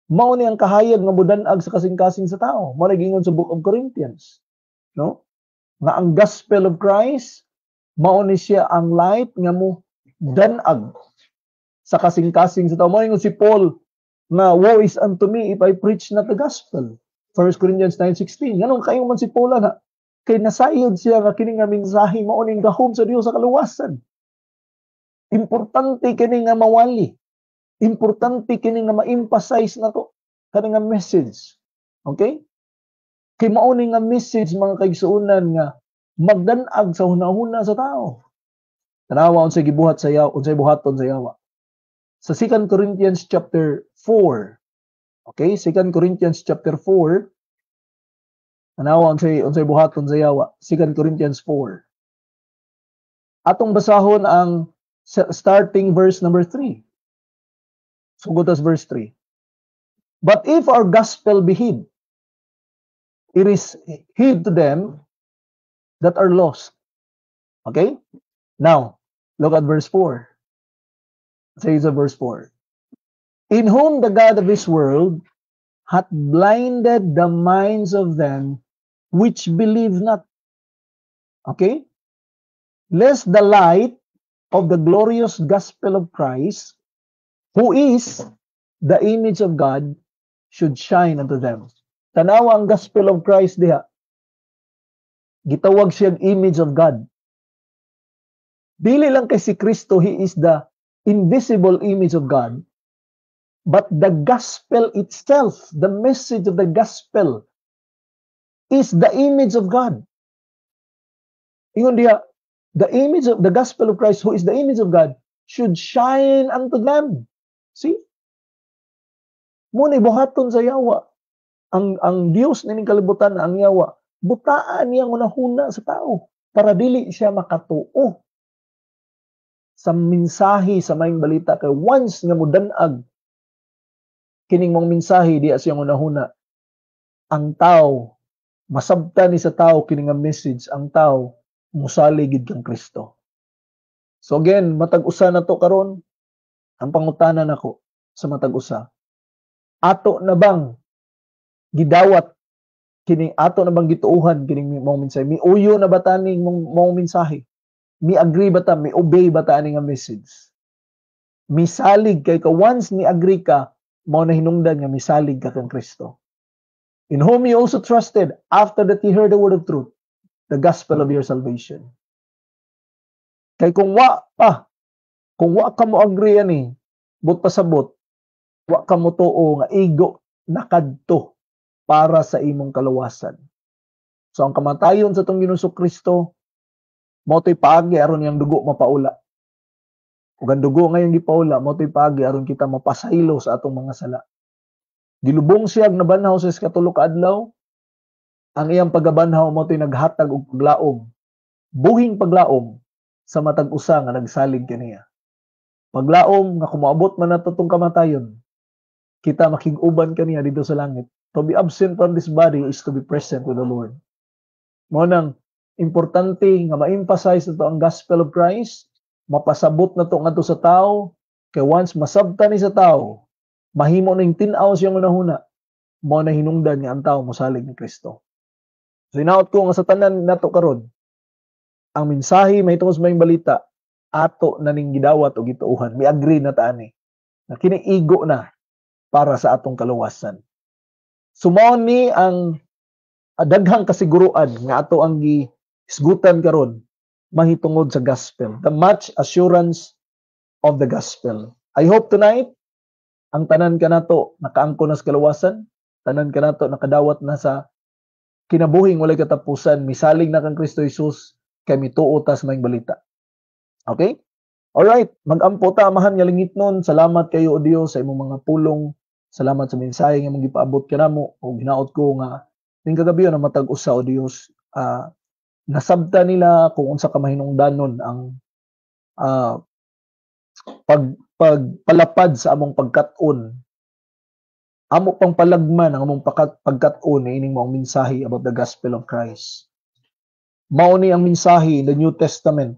Mao ni ang kahayag nga mudan-ag sa kasing-kasing sa tao. Mao gingon sa Book of Corinthians, no? Nga ang gospel of Christ mao ni siya ang light nga mo dan-ag sa kasing-kasing sa tao. Mao ingon si Paul na woe is unto me if I preach not the gospel. 1 Corinthians 9:16. Ganun kayo man si Paul na kay nasayod siya nga kini nga mensahe mao ning gahom sa Dios sa kaluwasan. Importante kini nga mawali. Importante kini nga ma-emphasize na to kani nga message. Okay? Kay mao ni nga message mga kaigsuonan nga magdan-ag sa hunahuna sa tao. Tanawa unsay gibuhat sa Yawa, unsay buhaton sa Yawa. Sa 2 Corinthians chapter 4. Okay, 2 Corinthians chapter 4. Tanawa unsay buhaton sa Yawa. 2 Corinthians 4. Atong basahon ang starting verse number 3. Sugod as verse 3. But if our gospel be hid, it is hid to them that are lost. Okay? Now, look at verse 4. It says in verse 4. In whom the God of this world hath blinded the minds of them which believe not. Okay? Lest the light of the glorious gospel of Christ, who is the image of God, should shine unto them. Tanawa ang gospel of Christ diha. Gitawag siya image of God. Dili lang kay si Kristo, he is the invisible image of God. But the gospel itself, the message of the gospel, is the image of God. Ingon diha, the image of the gospel of Christ, who is the image of God, should shine unto them. See? Muna buhaton sa Yawa. Ang Dios ning kalibutan, ang Yawa, butaan niya hunahuna sa tao para dili siya makatuo sa mensahe sa maayong balita. Kay once nga mudan-ag kining mong mensahe diya siya hunahuna, ang tao masabtan ni sa tao kining nga message, ang tao mosalig gid kang Kristo. So again, matag-usa na to karon. Ang pangutana nako sa matag-usa, ato na bang gidawat kining, ato na bang gituuhan kining mong mensahe? Miuyo na ba ta ning mong mensahe? Mi-agree ba ta? Mi-obey ba ta ani nga message? Misalig kay ka, once ni-agree ka, mao na hinungdan nga misalig ka kang Kristo. In whom you also trusted, after that you heard the word of truth, the gospel of your salvation. Kay kung wa ka mo agree ani, but pasabot, wa ka mo tuo nga igo nakadto para sa imong kaluwasan. So ang kamatayon sa tong Ginoong Kristo, mao toy paagi aron yang dugo mapaula. Ug ang dugo ngayong gipaula, mao toy paagi aron kita mapasaylo sa atong mga sala. Gilubong siya nabanhaw sa ikatulo ka adlaw. Ang iyang pagabanhaw mao toy naghatag og paglaom, buhing paglaom sa matag usa nga nagsalig kaniya. Paglaom nga kumaabot man nato tong kamatayon, kita makig-uban kaniya dito sa langit. To be absent from this body is to be present with the Lord. Mo nang importante nga ma-emphasize nato ang gospel of Christ, mapasabot nato ngadto sa tao, kay once masabtan ni sa tao, mahimo ning tin-aw siyang unahuna, mao na hinungdan nga ang tao mosalig ni Kristo. So hinaot ko nga sa tanan nato karon, ang mensahe mahitungod sa maayong balita ato na ning gidawat o gituuhan. Mi agree na ta ani. Na kini igo na para sa atong kaluwasan. Sumao ni ang daghang kasiguruan nga ato ang gihisgutan karon mahitungod sa gospel. The much assurance of the gospel. I hope tonight ang tanan kanato nakaangkon na sa kaluwasan, tanan kanato nakadawat na sa kinabuhing walay katapusan, misalig na kang Kristo Jesus kay mituo ta sa maayong balita. Okay? Alright, mag-ampo ta amahan nga lingitnon. Salamat kayo o Dios sa imong mga pulong. Salamat sa mensahe nga mong gipaabot kanamo ug hinaot ko nga ning kagabi na matag usa o Dios, nasabta nila kung unsa ka mahinungdanon ang pagpalapad sa among pagkat-on. Amo pang palagman ang among pagkat-on ining mong mensahe about the gospel of Christ. Mao ni ang mensahe in the New Testament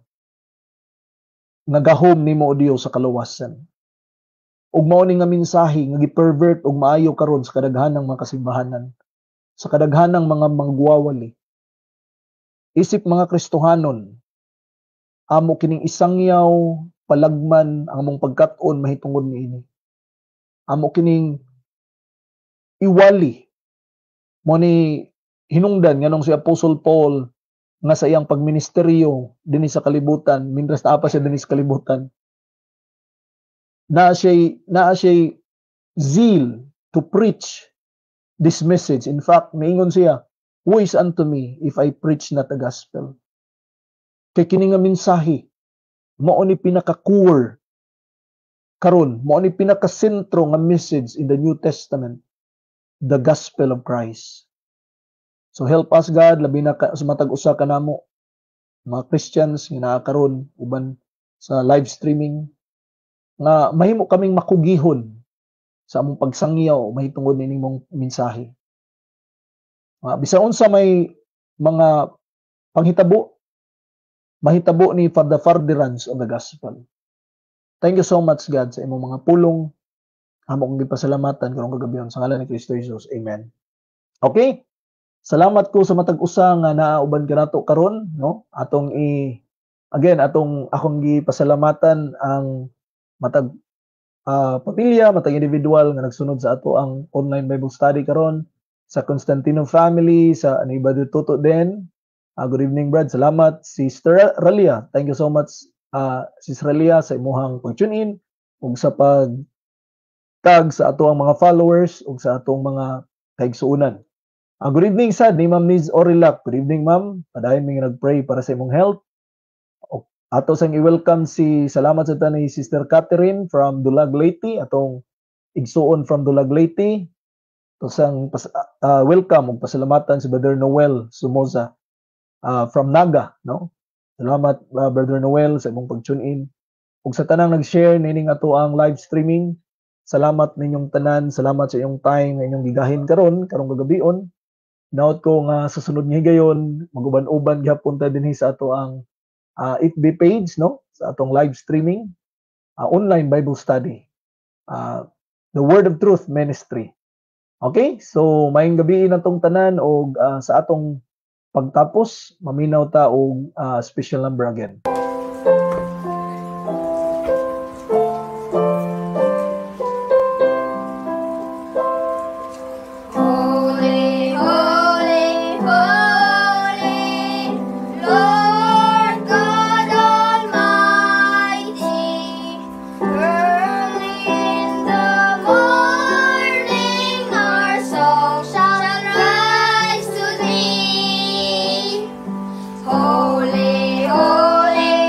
nga gahom nimo o Dios sa kaluwasan. Ug mao ni nga mensahe nga gi-pervert ug maayo karon sa kadaghanang mga kasimbahanan, sa kadaghanang mga manggwawali. Isip mga Kristohanon, amo kining isangyaw palagman ang among pagkat-on mahitungod niini. Amo kining iwali mo ni hinungdan nganong si Apostle Paul nga sa iyang pagministeryo dinhi sa kalibutan, mintras naa pa siya dinhi sa kalibutan, naa siya zeal to preach this message. In fact, miingon siya, "Who is unto me if I preach not the gospel?" Kay kini nga mensahe mao ni pinaka-core karon, mao ni pinaka-sentro nga message in the New Testament, the gospel of Christ. So help us God, labi na sa matag usa kanamo mga Christians nga naa karon uban sa live streaming, nga mahimo kaming makugihon sa among pagsangyaw mahitungod nining mong mensahe. Bisan unsa may mga panghitabo, mahitabo ni for the furtherance of the gospel. Thank you so much God sa imong mga pulong. Amo kong gipasalamatan karong kagabion sa ngalan ni Kristo Jesus. Amen. Okay? Salamat ko sa matag usa nga naauban kanato karon, no? Atong akong gipasalamatan ang matag pamilya, matag individual nga nagsunod sa ato ang online Bible study karon, sa Constantino family, sa Anibado Tuto din. Good evening, Brad. Salamat. Sister Ralia, thank you so much, Sister Ralia, sa imuhang pag-tune in ug sa pag-tag sa ato ang mga followers ug sa atong mga kaigsuonan. Good evening, sad, ni Ma'am Niz Orilac. Good evening, Ma'am. Padayon may nag-pray para sa imong health. Ato sang i-welcome salamat sa ni Sister Catherine from Dulag Leyte, atong igsuon from Dulag Leyte. To sang welcome ug pasalamatan si Brother Noel Sumoza from Naga, no? Salamat Brother Noel sa imong pag-tune in. Ug sa tanang nag-share nining ato ang live streaming. Salamat ninyong tanan, salamat sa inyong time nga inyong gigahin karong gagabion. Naot ko nga sa sunod nga higayon maguban-uban gyapon ta dinhi sa ato ang FB page, no, sa atong live streaming, online Bible study, the Word of Truth Ministry. Okay, so maayong gabi natong tanan og sa atong pagtapos maminaw ta og special number again. Holy, holy,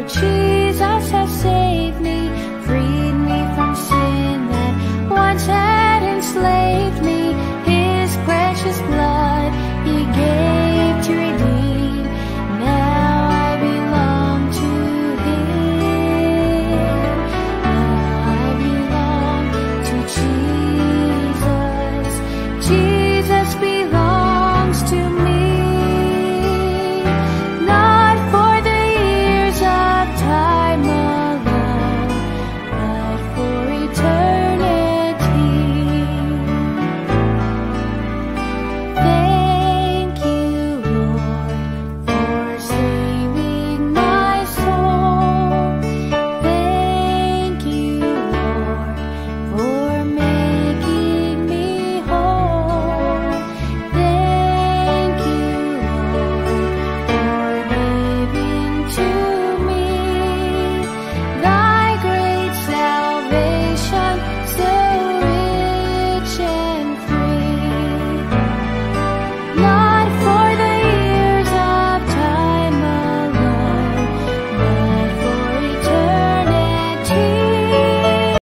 Jesus.